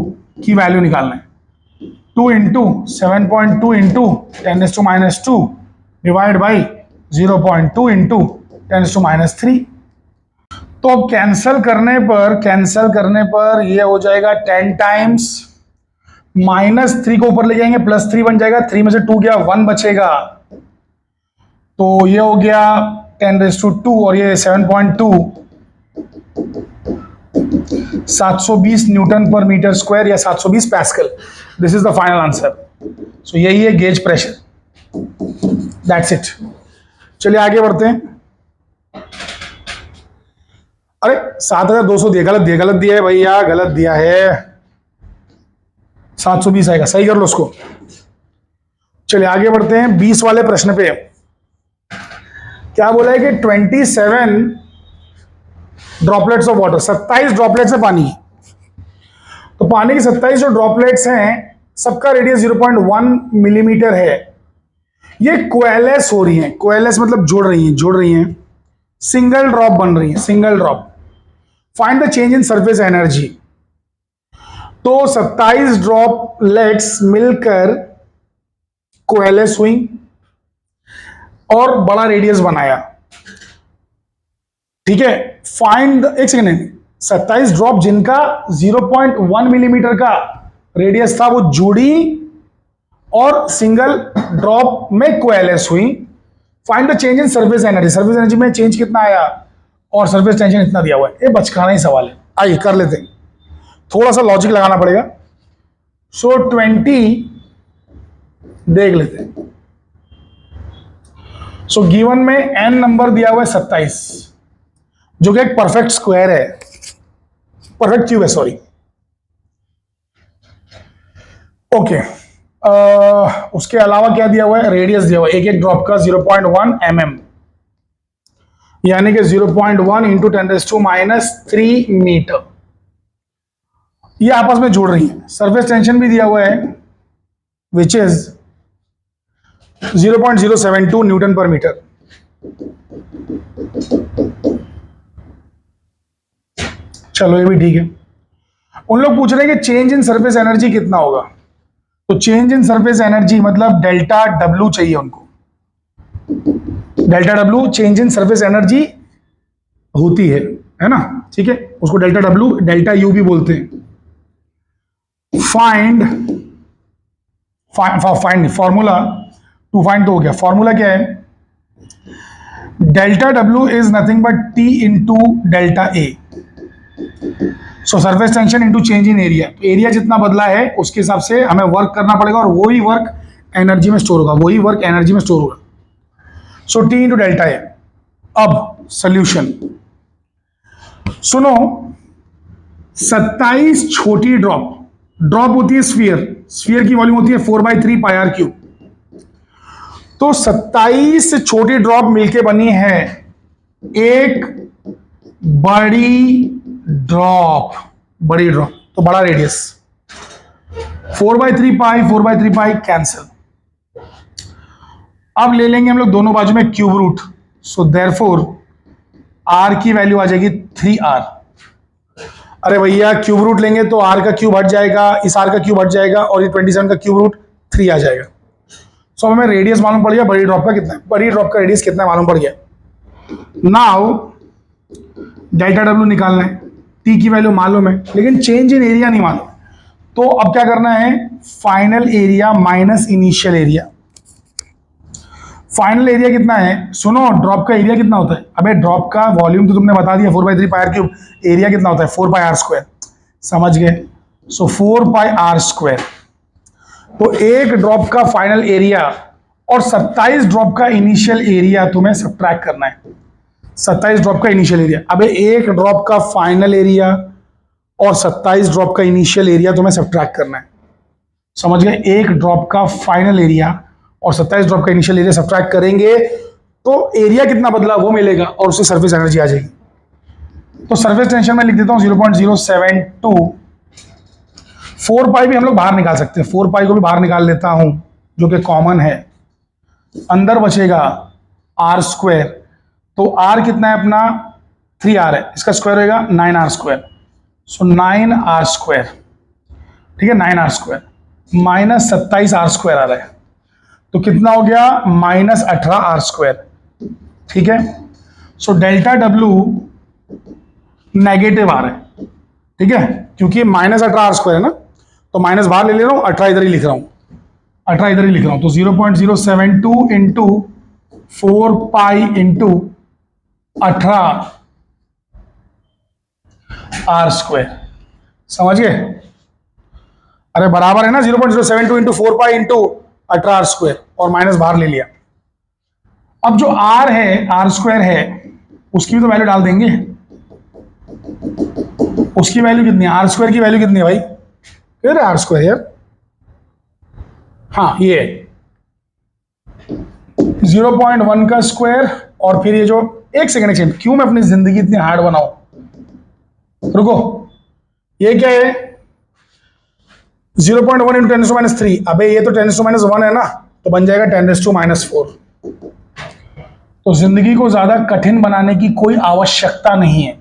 की वैल्यू निकालना है, 2 into 7.2 into 10⁻² divide by 0.2 into 10⁻3। तो अब कैंसल करने पर ये हो जाएगा 10 टाइम्स, -3 को ऊपर ले जाएंगे, +3 बन जाएगा, 3 में से 2 गया 1 बचेगा, तो ये हो गया 10⁻², और ये 7.2, 720 न्यूटन पर मीटर स्क्वायर या 720 pascal. This is the final answer. So यही है गेज प्रेशर, दैट्स इट। चलिए आगे बढ़ते हैं। अरे 7200 दिया, गलत दिया है भैया, गलत दिया है, 720 आएगा, सही कर लो उसको। चलिए आगे बढ़ते हैं 20 वाले प्रश्न पे। क्या बोला है कि 27 ड्रॉपलेट्स ऑफ वाटर, 27 ड्रॉपलेट्स है पानी। तो पानी की 27 जो ड्रॉपलेट्स हैं, सबका रेडियस 0.1 मिलीमीटर है। ये कोएलेस हो रही हैं, कोएलेस मतलब जुड़ रही हैं, सिंगल ड्रॉप बन रही है, single drop. Find the change in surface energy. तो 27 ड्रॉपलेट्स मिलकर कोएलेस हुई और बड़ा रेडियस बनाया, ठीक है। फाइंड एक सेकेंड, 27 ड्रॉप जिनका 0.1 मिलीमीटर का रेडियस था, वो जुड़ी और सिंगल ड्रॉप में कोएलेस हुई। Find the change in surface energy, surface energy में चेंज कितना आया, और सरफेस टेंशन इतना दिया हुआ है। ये बचकाना ही सवाल है, आइए कर लेते हैं, थोड़ा सा लॉजिक लगाना पड़ेगा। सो 20 देख लेते हैं। सो गिवन में n नंबर दिया हुआ है 27, जो कि एक परफेक्ट स्क्वायर है, परफेक्ट क्यूब है, सॉरी। ओके, उसके अलावा क्या दिया हुआ है, रेडियस दिया हुआ है, एक ड्रॉप का 0.1 mm, यानी कि 0.1 इंटू 10⁻³ मीटर। ये आपस में जुड़ रही है। सरफेस टेंशन भी दिया हुआ है विच इज 0.072 न्यूटन पर मीटर। चलो ये भी ठीक है। उन लोग पूछ रहे हैं कि चेंज इन सरफेस एनर्जी कितना होगा। तो चेंज इन सरफेस एनर्जी मतलब डेल्टा डब्ल्यू चाहिए उनको। Delta W change in surface energy होती है ना, ठीक है, उसको डेल्टा डब्ल्यू डेल्टा यू भी बोलते हैं। फाइंड फॉर्मूला टू फाइंड तो हो गया। फॉर्मूला क्या है, delta W is nothing but T into delta A. So surface tension into change in area. Area जितना बदला है उसके हिसाब से हमें वर्क करना पड़ेगा और वही वर्क एनर्जी में स्टोर होगा, वही वर्क एनर्जी में स्टोर होगा। So T into delta A. अब सॉल्यूशन सुनो, 27 छोटी ड्रॉप होती है स्फीयर की वॉल्यूम होती है 4/3 पाई आर क्यूब। तो 27 छोटी ड्रॉप मिलके बनी है एक बड़ी ड्रॉप, तो बड़ा रेडियस। 4/3 pi cancel. अब ले लेंगे हम लोग दोनों बाजू में cube root. So therefore R की वैल्यू आ जाएगी 3r। अरे भैया क्यूब रूट लेंगे तो आर का क्यूब हट जाएगा, इस आर का क्यूब हट जाएगा और ये 27 का क्यूब रूट 3 आ जाएगा। सो हमें रेडियस मालूम पड़ गया बड़ी ड्रॉप का कितना है, बड़ी ड्रॉप का रेडियस कितना है मालूम पड़ गया। नाउ डेल्टा डब्ल्यू निकालना है, टी की वैल्यू मालूम है लेकिन चेंज इन एरिया नहीं मालूम। तो अब क्या करना है, final area minus initial area. Final area कितना है, सुनो ड्रॉप का एरिया कितना होता है। अबे ड्रॉप का वॉल्यूम तो तुमने बता दिया 4/3 पाई आर क्यूब, एरिया कितना होता है 4 पाई आर स्क्वायर, समझ गए। सो 4 पाई आर स्क्वायर। तो एक ड्रॉप का फाइनल एरिया और 27 ड्रॉप का इनिशियल एरिया तुम्हें सब्ट्रैक्ट करना है। 27 ड्रॉप का इनिशियल एरिया, अबे एक ड्रॉप का फाइनल एरिया और 27 ड्रॉप का इनिशियल एरिया तुम्हें सब्ट्रैक्ट करना है, समझ गए। एक ड्रॉप का फाइनल एरिया और 27 ड्रॉप का इनिशियल एरिया सब्ट्रैक्ट करेंगे तो एरिया कितना बदला वो मिलेगा और उससे सरफेस एनर्जी आ जाएगी। तो सरफेस टेंशन में लिख देता हूं 0.072। 4 पाई भी हम लोग बाहर निकाल सकते हैं, 4 पाई को भी बाहर निकाल लेता हूं जो कि कॉमन है। अंदर बचेगा आर स्क्वायर। तो आर कितना है अपना 3r है, इसका स्क्वायर होगा 9r स्क्वायर। सो 9r स्क्वायर, ठीक है, 9r square minus 27r square आ रहा है तो कितना हो गया -18r स्क्वायर, ठीक है। सो डेल्टा डब्ल्यू नेगेटिव आ रहा है, ठीक है, क्योंकि -18r स्क्वायर है ना, तो माइनस बाहर ले रहा हूं, 18 इधर ही लिख रहा हूं, 18 इधर ही लिख रहा हूं। तो 0.072 into 4 pi into 18 R square, समझ गए। अरे बराबर है ना 0.072 into 4 pi into 18 R square और माइनस बाहर ले लिया। अब जो आर है, आर स्क्वायर है, उसकी भी तो वैल्यू डाल देंगे। उसकी वैल्यू कितनी है, आर स्क्वायर की वैल्यू कितनी है भाई, फिर आर स्क्वायर यार, हाँ ये 0.1 का स्क्वायर और फिर ये जो एक सेकंड क्यों मैं अपनी जिंदगी इतनी हार्ड बनाऊं, रुको, ये क्या है 0.1 इंटू 10⁻³ अबे ये तो 10⁻1 है ना, तो बन जाएगा 10⁻⁴। तो जिंदगी को ज्यादा कठिन बनाने की कोई आवश्यकता नहीं है,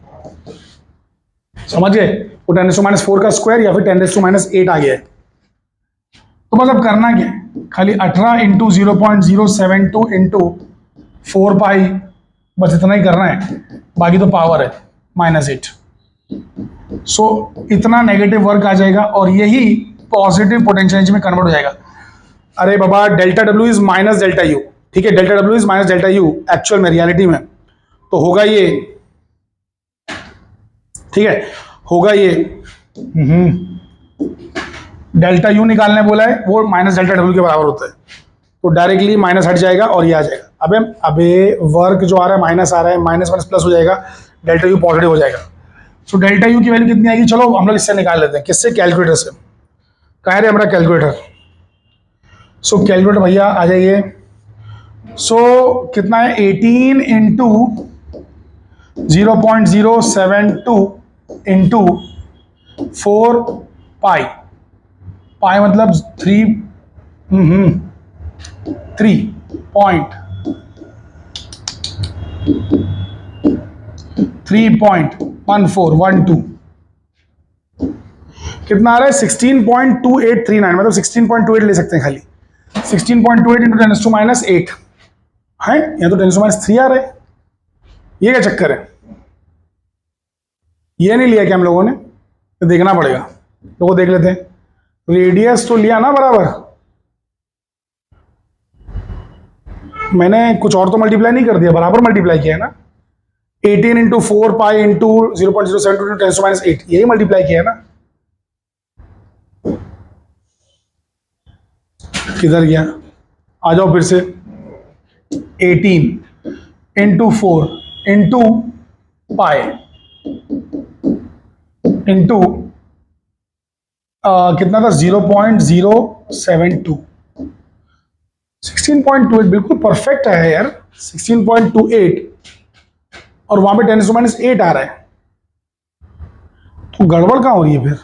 समझ गए। वो 10⁻⁴ का स्क्वायर या फिर 10⁻8 आ गया है। तो मतलब करना क्या है, खाली 18 इंटू 0.072 इंटू 4 पाई, बस इतना ही करना है, बाकी तो पावर है -8। सो इतना नेगेटिव वर्क आ जाएगा और यही पॉजिटिव पोटेंशियल एनर्जी में कन्वर्ट हो जाएगा। अरे बाबा delta W is minus delta U, ठीक है, delta W is minus delta U actual में, रियलिटी में तो होगा ये, ठीक है, होगा ये डेल्टा यू निकालने बोला है, वो माइनस डेल्टा डब्ल्यू के बराबर होता है, तो डायरेक्टली माइनस हट जाएगा और ये आ जाएगा। अबे वर्क जो आ रहा है माइनस आ रहा है, माइनस माइनस प्लस हो जाएगा, डेल्टा यू पॉजिटिव हो जाएगा। सो डेल्टा यू की वैल्यू कितनी आएगी, चलो हम लोग इससे निकाल लेते हैं। किससे, कैलकुलेटर से। कहाँ है हमारा कैलकुलेटर। सो कैलकुलेटर भैया आ जाइए। सो कितना है 18 इंटू 0.072 इंटू 4 पाई, पाई मतलब 3.1412 कितना आ रहा है 16.2839, मतलब 16.28 ले सकते हैं खाली। 16.28 इंटू 10⁻⁸ है, या तो 10⁻³ आ रहा है। ये क्या चक्कर है, ये नहीं लिया क्या हम लोगों ने, तो देखना पड़ेगा। लोगों देख लेते हैं, रेडियस तो लिया ना बराबर, मैंने कुछ और तो मल्टीप्लाई नहीं कर दिया, बराबर मल्टीप्लाई किया है ना। 18 इंटू 4 पाई इंटू 0.072 10⁻⁸ यही मल्टीप्लाई किया है ना। किधर गया, आ जाओ फिर से। 18 इंटू 4 इंटू पाई इंटू कितना था 0.072, 16.28 बिल्कुल परफेक्ट है यार। 16.28 और वहां पे 10⁻⁸ आ रहा है, तो गड़बड़ कहां हो रही है फिर,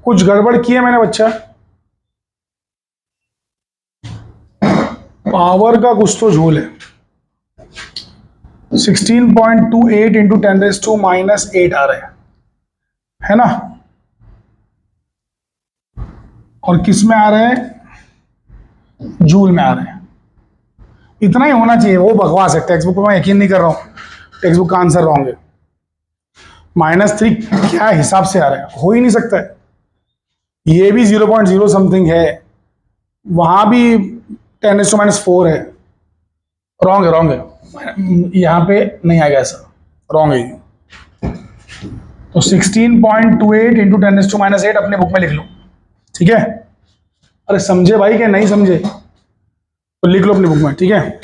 कुछ गड़बड़ की है मैंने बच्चा। पावर का कुछ तो झोल है। 16.28 इंटू 10⁻⁻8 आ रहा है ना, और किस में आ रहा है, जूल में आ रहा है। इतना ही होना चाहिए, वो बकवास है, टेक्स्ट बुक पर मैं यकीन नहीं कर रहा हूं, टेक्स्ट बुक का आंसर रॉन्ग है। -3 क्या हिसाब से आ रहा है, हो ही नहीं सकता है। ये भी 0.0 समथिंग है, वहां भी 10⁻⁴ है। रॉन्ग है, रॉन्ग है, यहां पे नहीं आएगा ऐसा, रॉन्ग है। तो 16.28 इंटू 10⁻⁸ अपने बुक में लिख लो, ठीक है। अरे समझे भाई, क्या नहीं समझे तो लिख लो अपनी बुक में, ठीक है।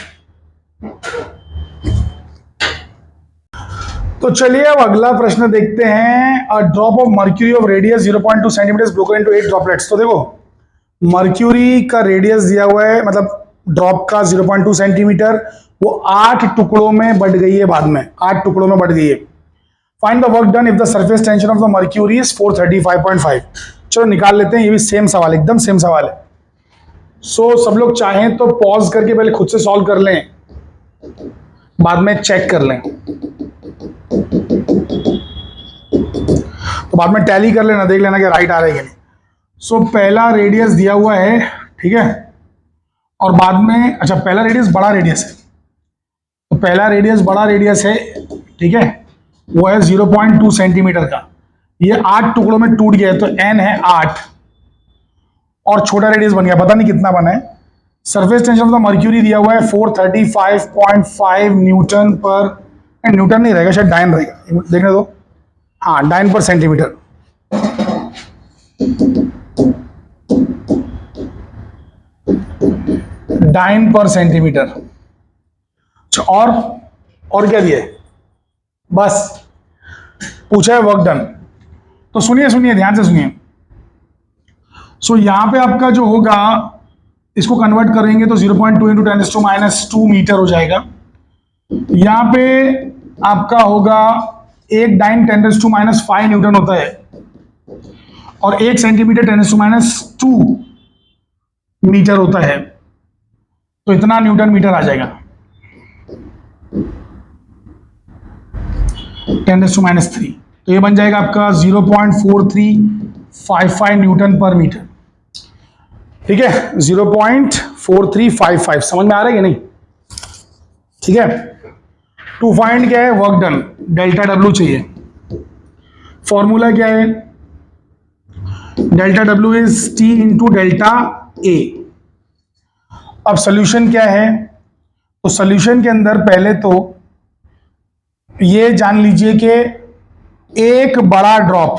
तो चलिए अब अगला प्रश्न देखते हैं। A drop of mercury of radius 0.2 centimetre broken into 8 droplets. तो देखो मर्क्यूरी का रेडियस दिया हुआ है, मतलब ड्रॉप का 0.2 सेंटीमीटर, वो 8 टुकड़ों में बढ़ गई है, बाद में 8 टुकड़ों में बढ़ गई है। Find the work done if the surface tension of the mercury is 435.5। चलो निकाल लेते हैं, ये भी सेम सवाल, एकदम सेम सवाल है। सो सब लोग चाहें तो पॉज करके पहले खुद से सॉल्व कर लें, बाद में चेक कर लें, तो बाद में टैली कर लेना, देख लेना कि राइट आ रहा है कि नहीं। सो पहला रेडियस दिया हुआ है, ठीक है, और बाद में अच्छा पहला रेडियस बड़ा रेडियस है, तो पहला रेडियस बड़ा रेडियस है, ठीक है, वो है 0.2 सेंटीमीटर का। ये 8 टुकड़ों में टूट गया है, तो n है 8, और छोटा रेडियस बन गया, पता नहीं कितना बना है। Surface tension of the mercury दिया हुआ है 435.5 न्यूटन पर, न्यूटन नहीं रहेगा शायद, डाइन रहेगा, देखने दो, हाँ डाइन पर सेंटीमीटर। डाइन पर सेंटीमीटर। और क्या दिया है, बस पूछा है वर्क डन। तो सुनिए सुनिए ध्यान से सुनिए। सो यहां पे आपका जो होगा, इसको कन्वर्ट करेंगे तो 0.2 इंटू 10⁻⁻² मीटर हो जाएगा। यहां पे आपका होगा एक डाइन 10⁻⁵ न्यूटन होता है, और 1 सेंटीमीटर 10⁻² मीटर होता है, तो इतना न्यूटन मीटर आ जाएगा 10⁻⁻3। तो ये बन जाएगा आपका 0.4355 न्यूटन पर मीटर, ठीक है, 0.4355। समझ में आ रहा है कि नहीं, ठीक है। टू फाइंड क्या है, वर्क डन, डेल्टा डब्ल्यू चाहिए। फॉर्मूला क्या है, delta W is T into delta A. अब सोल्यूशन क्या है, तो सोल्यूशन के अंदर पहले तो ये जान लीजिए कि एक बड़ा ड्रॉप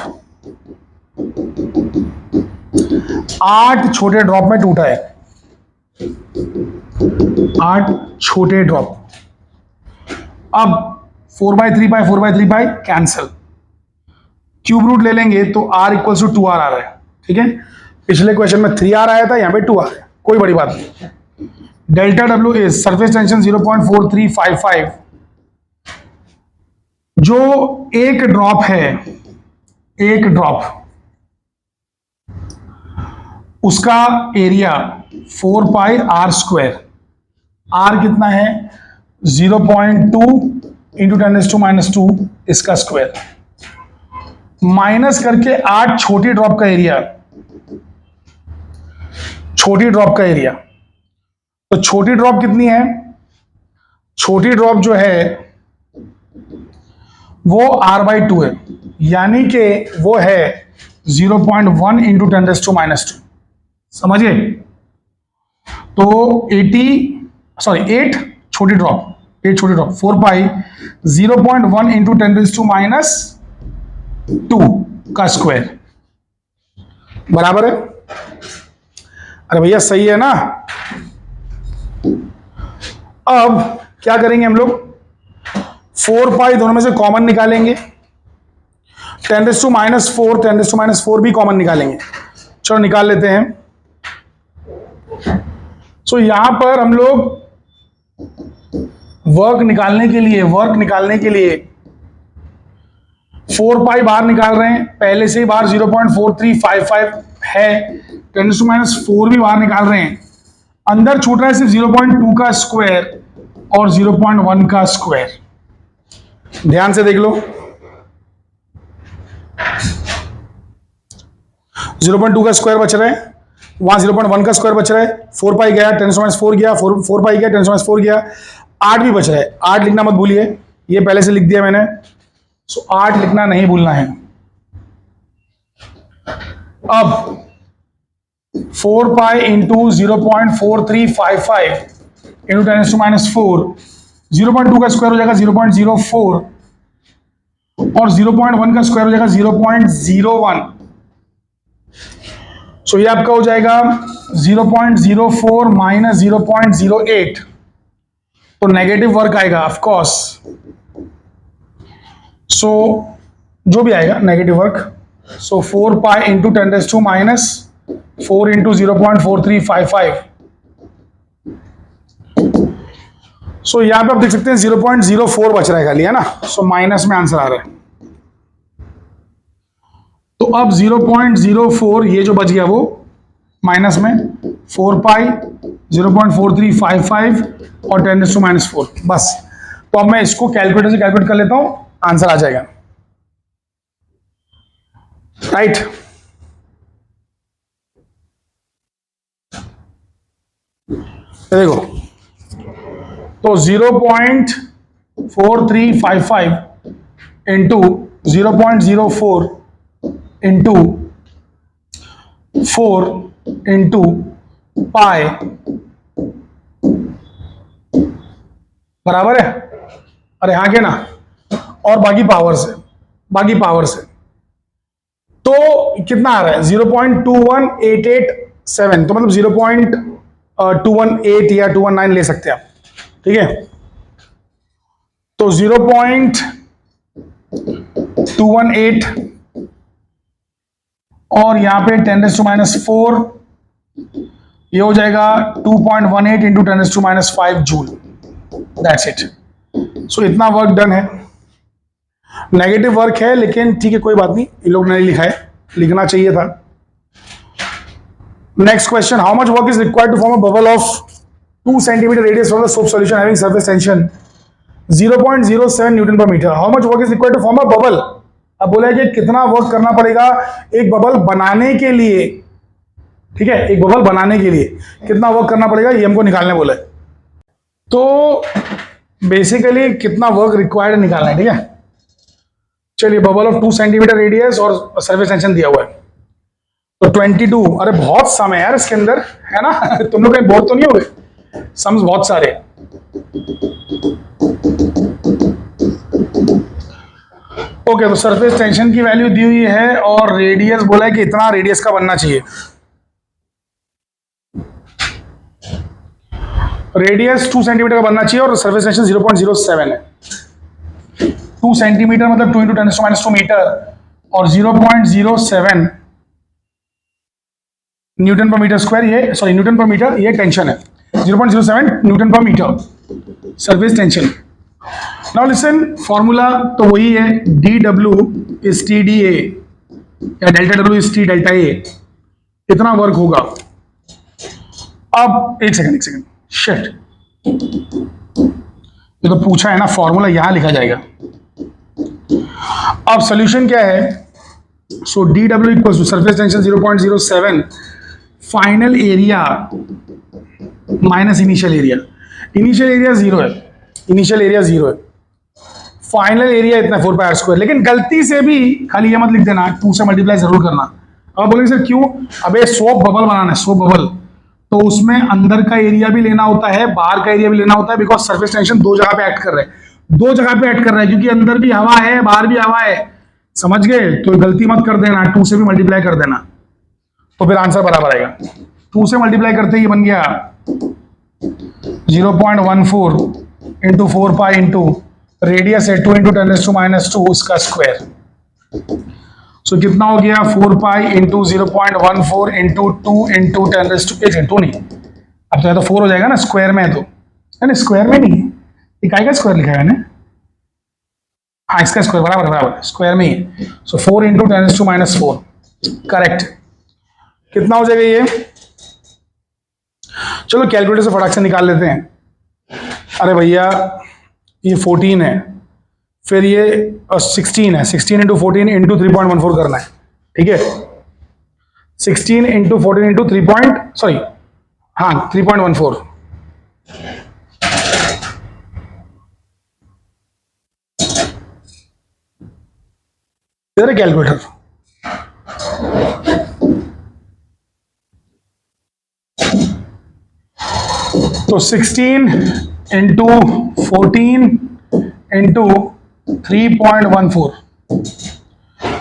8 छोटे ड्रॉप में टूटा है, 8 छोटे ड्रॉप। अब 4/3 पाई 4/3 पाई कैंसिल, क्यूब रूट ले लेंगे तो r = 2r आ रहा है, ठीक है। पिछले क्वेश्चन में 3r आया था, यहां पे 2r है, कोई बड़ी बात नहीं। Delta W is surface tension 0.4355, जो एक ड्रॉप है, एक ड्रॉप, उसका area 4 pi R square, R कितना है 0.2 इंटू 10⁻², इसका स्क्वायर, माइनस करके 8 छोटी ड्रॉप का एरिया, छोटी ड्रॉप का एरिया। तो छोटी ड्रॉप कितनी है, छोटी ड्रॉप जो है वो r/2 है, यानी कि वो है 0.1 इंटू 10⁻²। समझिए? तो 8 छोटी ड्रॉप, 8 छोटी ड्रॉप 4 पाई 0.1 इंटू 10⁻² का स्क्वायर बराबर है। अरे भैया सही है ना। अब क्या करेंगे हम लोग, 4 पाई दोनों में से कॉमन निकालेंगे, 10⁻⁴, 10⁻⁴ भी कॉमन निकालेंगे। चलो निकाल लेते हैं। सो यहां पर हम लोग वर्क निकालने के लिए 4 पाई बाहर निकाल रहे हैं, पहले से ही बाहर 0.4355 है, 10⁻⁴ भी बाहर निकाल रहे हैं, अंदर छूट रहा है सिर्फ 0.2 का स्क्वायर और 0.1 का स्क्वायर। ध्यान से देख लो, 0.2 का स्क्वायर बच रहा है, वहां 0.1 का स्क्वायर बच रहा है, 4 पाई गया, 10⁻⁴ गया, 4 पाई गया, 10⁻⁴ गया, 8 भी बच रहा है। 8 लिखना मत भूलिए, ये पहले से लिख दिया मैंने, सो 8 लिखना नहीं भूलना है। अब 4 पाई इंटू 0.4355 इंटू 10⁻⁴, 0.2 का स्क्वायर हो जाएगा 0.04 और 0.1 का स्क्वायर हो जाएगा 0.01। सो ये आपका हो जाएगा 0.04 माइनस 0.08, तो नेगेटिव वर्क आएगा ऑफ कोर्स। सो जो भी आएगा नेगेटिव वर्क, सो 4 पाई इंटू 10⁻⁴ इंटू 0.4355। सो यहां पे आप देख सकते हैं 0.04 बच रहा है खाली, है ना। सो माइनस में आंसर आ रहा है। तो अब 0.04 ये जो बच गया वो माइनस में 4 पाई 0.4355 और 10⁻⁴, बस। तो अब मैं इसको कैलकुलेटर से कैलकुलेट कर लेता हूं, आंसर आ जाएगा, राइट। देखो, तो 0.4355 इंटू 0.04 इंटू 4 इंटू पाई बराबर है, अरे हाँ के ना, और बाकी पावर से, तो कितना आ रहा है 0.21887, तो मतलब 0.218 या 219 ले सकते हैं आप, ठीक है। तो 0.218 और यहां पे 10⁻⁴, ये हो जाएगा 2.18 इंटू 10⁻⁵ जूल, दैट्स इट। सो इतना वर्क डन है, नेगेटिव वर्क है लेकिन ठीक है, कोई बात नहीं, इन लोग ने लिखा है, लिखना चाहिए था। Next question, how much work is required to form a bubble of 2 centimetre radius from the soap solution having surface tension 0.07 newton पर metre. How much work is required to form a bubble. अब बोला है कि कितना work करना पड़ेगा एक bubble बनाने के लिए, ठीक है, एक बबल बनाने के लिए कितना वर्क करना पड़ेगा, ये हमको निकालने बोला है। तो बेसिकली कितना वर्क रिक्वायर्ड निकालना है, ठीक है। चलिए, बबल ऑफ 2 सेंटीमीटर रेडियस और सरफेस टेंशन दिया हुआ है, तो 22, अरे बहुत सम है यार इसके अंदर, है ना। तुम लोग कहीं बोर तो नहीं हो गए, सम्स बहुत सारे। ओके, तो सरफेस टेंशन की वैल्यू दी हुई है और रेडियस बोला है कि इतना रेडियस का बनना चाहिए। रेडियस 2 सेंटीमीटर का बनना चाहिए और सरफेस टेंशन 0.07 है। 2 सेंटीमीटर मतलब 2 इंटू 10⁻² मीटर और 0.07 न्यूटन पर मीटर स्क्वायर, ये सॉरी न्यूटन पर मीटर, ये टेंशन है 0.07 न्यूटन पर metre surface tension. Now listen, formula तो वही है, D W is T D A या delta W is T delta A, इतना वर्क होगा। अब एक सेकंड शिट, ये तो पूछा है ना, फॉर्मूला यहां लिखा जाएगा। अब सॉल्यूशन क्या है? So D W equals to surface tension 0.07 final area minus initial area. Initial area zero है, फाइनल एरिया इतना 4πr²। लेकिन गलती से भी खाली ये मत लिख देना 2 से मल्टीप्लाई जरूर करना। अब बोलेंगे सर क्यों? अबे सोप बबल बनाना है, सोप बबल, तो उसमें अंदर का एरिया भी लेना होता है, बाहर का एरिया भी लेना होता है, बिकॉज सरफेस टेंशन दो जगह पे एक्ट कर रहा है, क्योंकि अंदर भी हवा है बाहर भी हवा है, समझ गए? तो गलती मत कर देना, 2 से भी मल्टीप्लाई कर देना, तो फिर आंसर बराबर आएगा। 2 से मल्टीप्लाई करते ही बन गया 0.14 इंटू 4π इंटू रेडियस है 2 इंटू 10⁻², उसका स्क्वायर। सो कितना हो गया? 4π इंटू 0.14 इंटू 2 इंटू 10⁻², नहीं, अब तो 4 हो जाएगा ना, स्क्वायर में है तो, नहीं स्क्वायर में नहीं, इकाई का स्क्वायर लिखा है मैंने, हाँ इसका स्क्वायर बराबर स्क्वायर में ही। सो 4 इंटू 10⁻⁴, करेक्ट। कितना हो जाएगा ये? चलो कैलकुलेटर से फटाक से निकाल लेते हैं। अरे भैया ये 14 है, फिर ये 16 है, 16 इंटू 14 इंटू 3.14 करना है, ठीक है? 16 इंटू 14 इंटू 3.14, इधर है कैलकुलेटर। तो 16 इंटू 14 इंटू 3.14,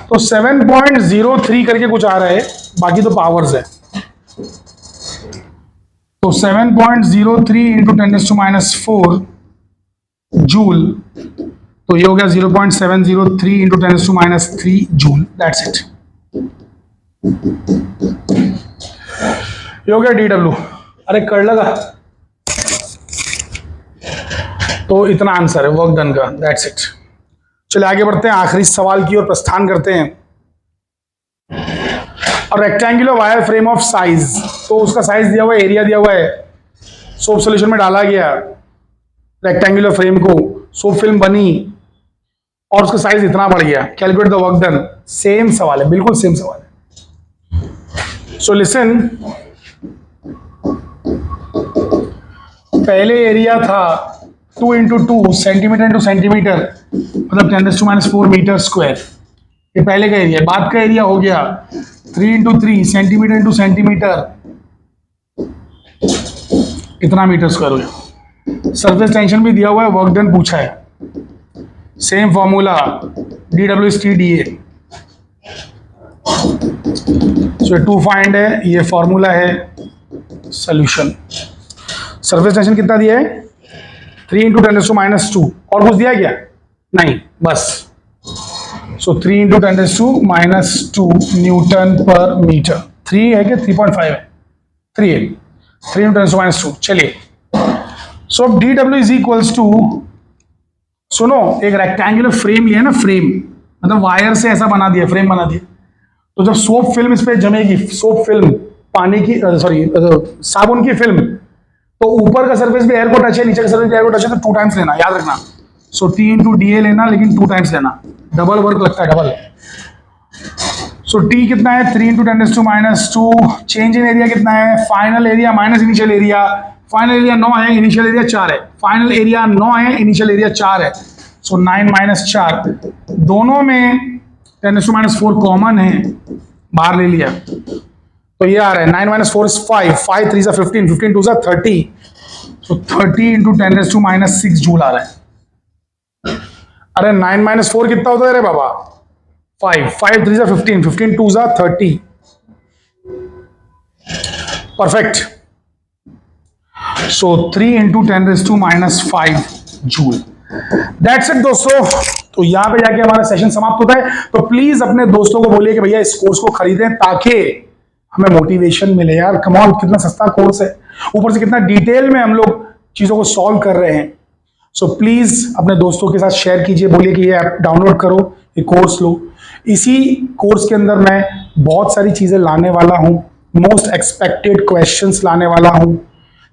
तो 7.03 करके कुछ आ रहा है, बाकी तो पावर्स है। तो 7.03 इंटू 10⁻⁴ जूल, तो ये हो गया 0.703 इंटू 10⁻³ जूल, दैट्स इट। ये हो गया डी डब्ल्यू। अरे कर लगा, तो इतना आंसर है वर्क डन का, दैट्स इट। चलिए आगे बढ़ते हैं, आखिरी सवाल की ओर प्रस्थान करते हैं। और rectangular wire frame of size, तो उसका साइज दिया हुआ है, एरिया दिया हुआ है, सोप सॉल्यूशन में डाला गया रेक्टेंगुलर फ्रेम को, सोप फिल्म बनी और उसका साइज इतना बढ़ गया। Calculate the work done. Same सवाल है, बिल्कुल सेम सवाल है। सो लिसन, पहले एरिया था 2 इंटू 2 सेंटीमीटर इंटू सेंटीमीटर, मतलब 10⁻⁴ मीटर स्क्वायर, ये पहले का एरिया। बाद का एरिया हो गया 3 इंटू 3 सेंटीमीटर इंटू सेंटीमीटर, इतना मीटर स्क्वायर हो गया। सरफेस टेंशन भी दिया हुआ है, वर्क डन पूछा है, same formula D W is T D A. So 2 find है, ये फॉर्मूला है, सोल्यूशन। सरफेस टेंशन कितना दिया है? 3 इंटू 10⁻², और कुछ दिया क्या? नहीं, बस। सो 3 इंटू 10⁻² न्यूटन पर मीटर। 3 है कि 3.5 है? 3 है, 3 इंटू 10⁻²। चलिए, so D W is equals to, सुनो, एक रेक्टेंगुलर फ्रेम लिया ना, फ्रेम मतलब वायर से ऐसा बना दिया, फ्रेम बना दिया, तो जब सोप फिल्म इस पे जमेगी, सोप फिल्म पानी की, सॉरी साबुन की फिल्म, तो ऊपर का सरफेस भी एयर को टच है, नीचे का सरफेस भी एयर को टच है, तो 2 टाइम्स लेना, याद रखना। So T into D A लेना, लेकिन 2 टाइम्स लेना, डबल वर्क लगता है, डबल। सो टी कितना है? 3 इंटू 10⁻²। चेंज इन एरिया कितना है? Final area minus initial area. Final area 9 है, इनिशियल एरिया 4 है। फाइनल एरिया 9 है, इनिशियल एरिया 4 है। सो 9 - 4, दोनों में 10⁻⁴ कॉमन है, बाहर ले लिया, तो ये आ रहा है 9 - 4 इज 5, 5 3 15, 15 2 30। सो 30 इंटू 10⁻⁶ जूल आ रहा है। अरे 9 - 4 कितना होता है रे बाबा? 5, 5 3 15, 15 2 30। Perfect. So 3 into 10⁻⁵ joule, that's it दोस्तों। तो यहां पे जाके हमारा सेशन समाप्त होता है। तो प्लीज अपने दोस्तों को बोलिए कि भैया इस कोर्स को खरीदें, ताकि हमें मोटिवेशन मिले। यार कमाल, कितना सस्ता कोर्स है, ऊपर से कितना डिटेल में हम लोग चीजों को सॉल्व कर रहे हैं। सो प्लीज अपने दोस्तों के साथ शेयर कीजिए, बोलिए कि ये ऐप डाउनलोड करो, ये कोर्स लो। इसी कोर्स के अंदर मैं बहुत सारी चीजें लाने वाला हूं, मोस्ट एक्सपेक्टेड क्वेश्चंस लाने वाला हूं,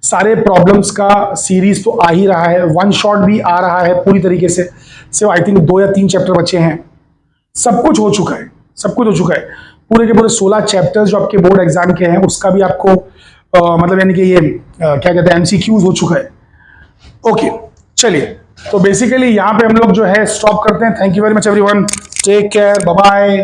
सारे प्रॉब्लम्स का सीरीज तो आ ही रहा है, वन शॉट भी आ रहा है पूरी तरीके से। सिर्फ आई थिंक 2 या 3 चैप्टर बचे हैं, सब कुछ हो चुका है, सब कुछ हो चुका है। पूरे के पूरे 16 चैप्टर्स जो आपके बोर्ड एग्जाम के हैं उसका भी आपको मतलब यानी कि ये क्या कहते हैं एमसीक्यूज हो चुका है। ओके चलिए, तो बेसिकली यहाँ पे हम लोग जो है स्टॉप करते हैं। Thank you very much everyone, take care, bye bye.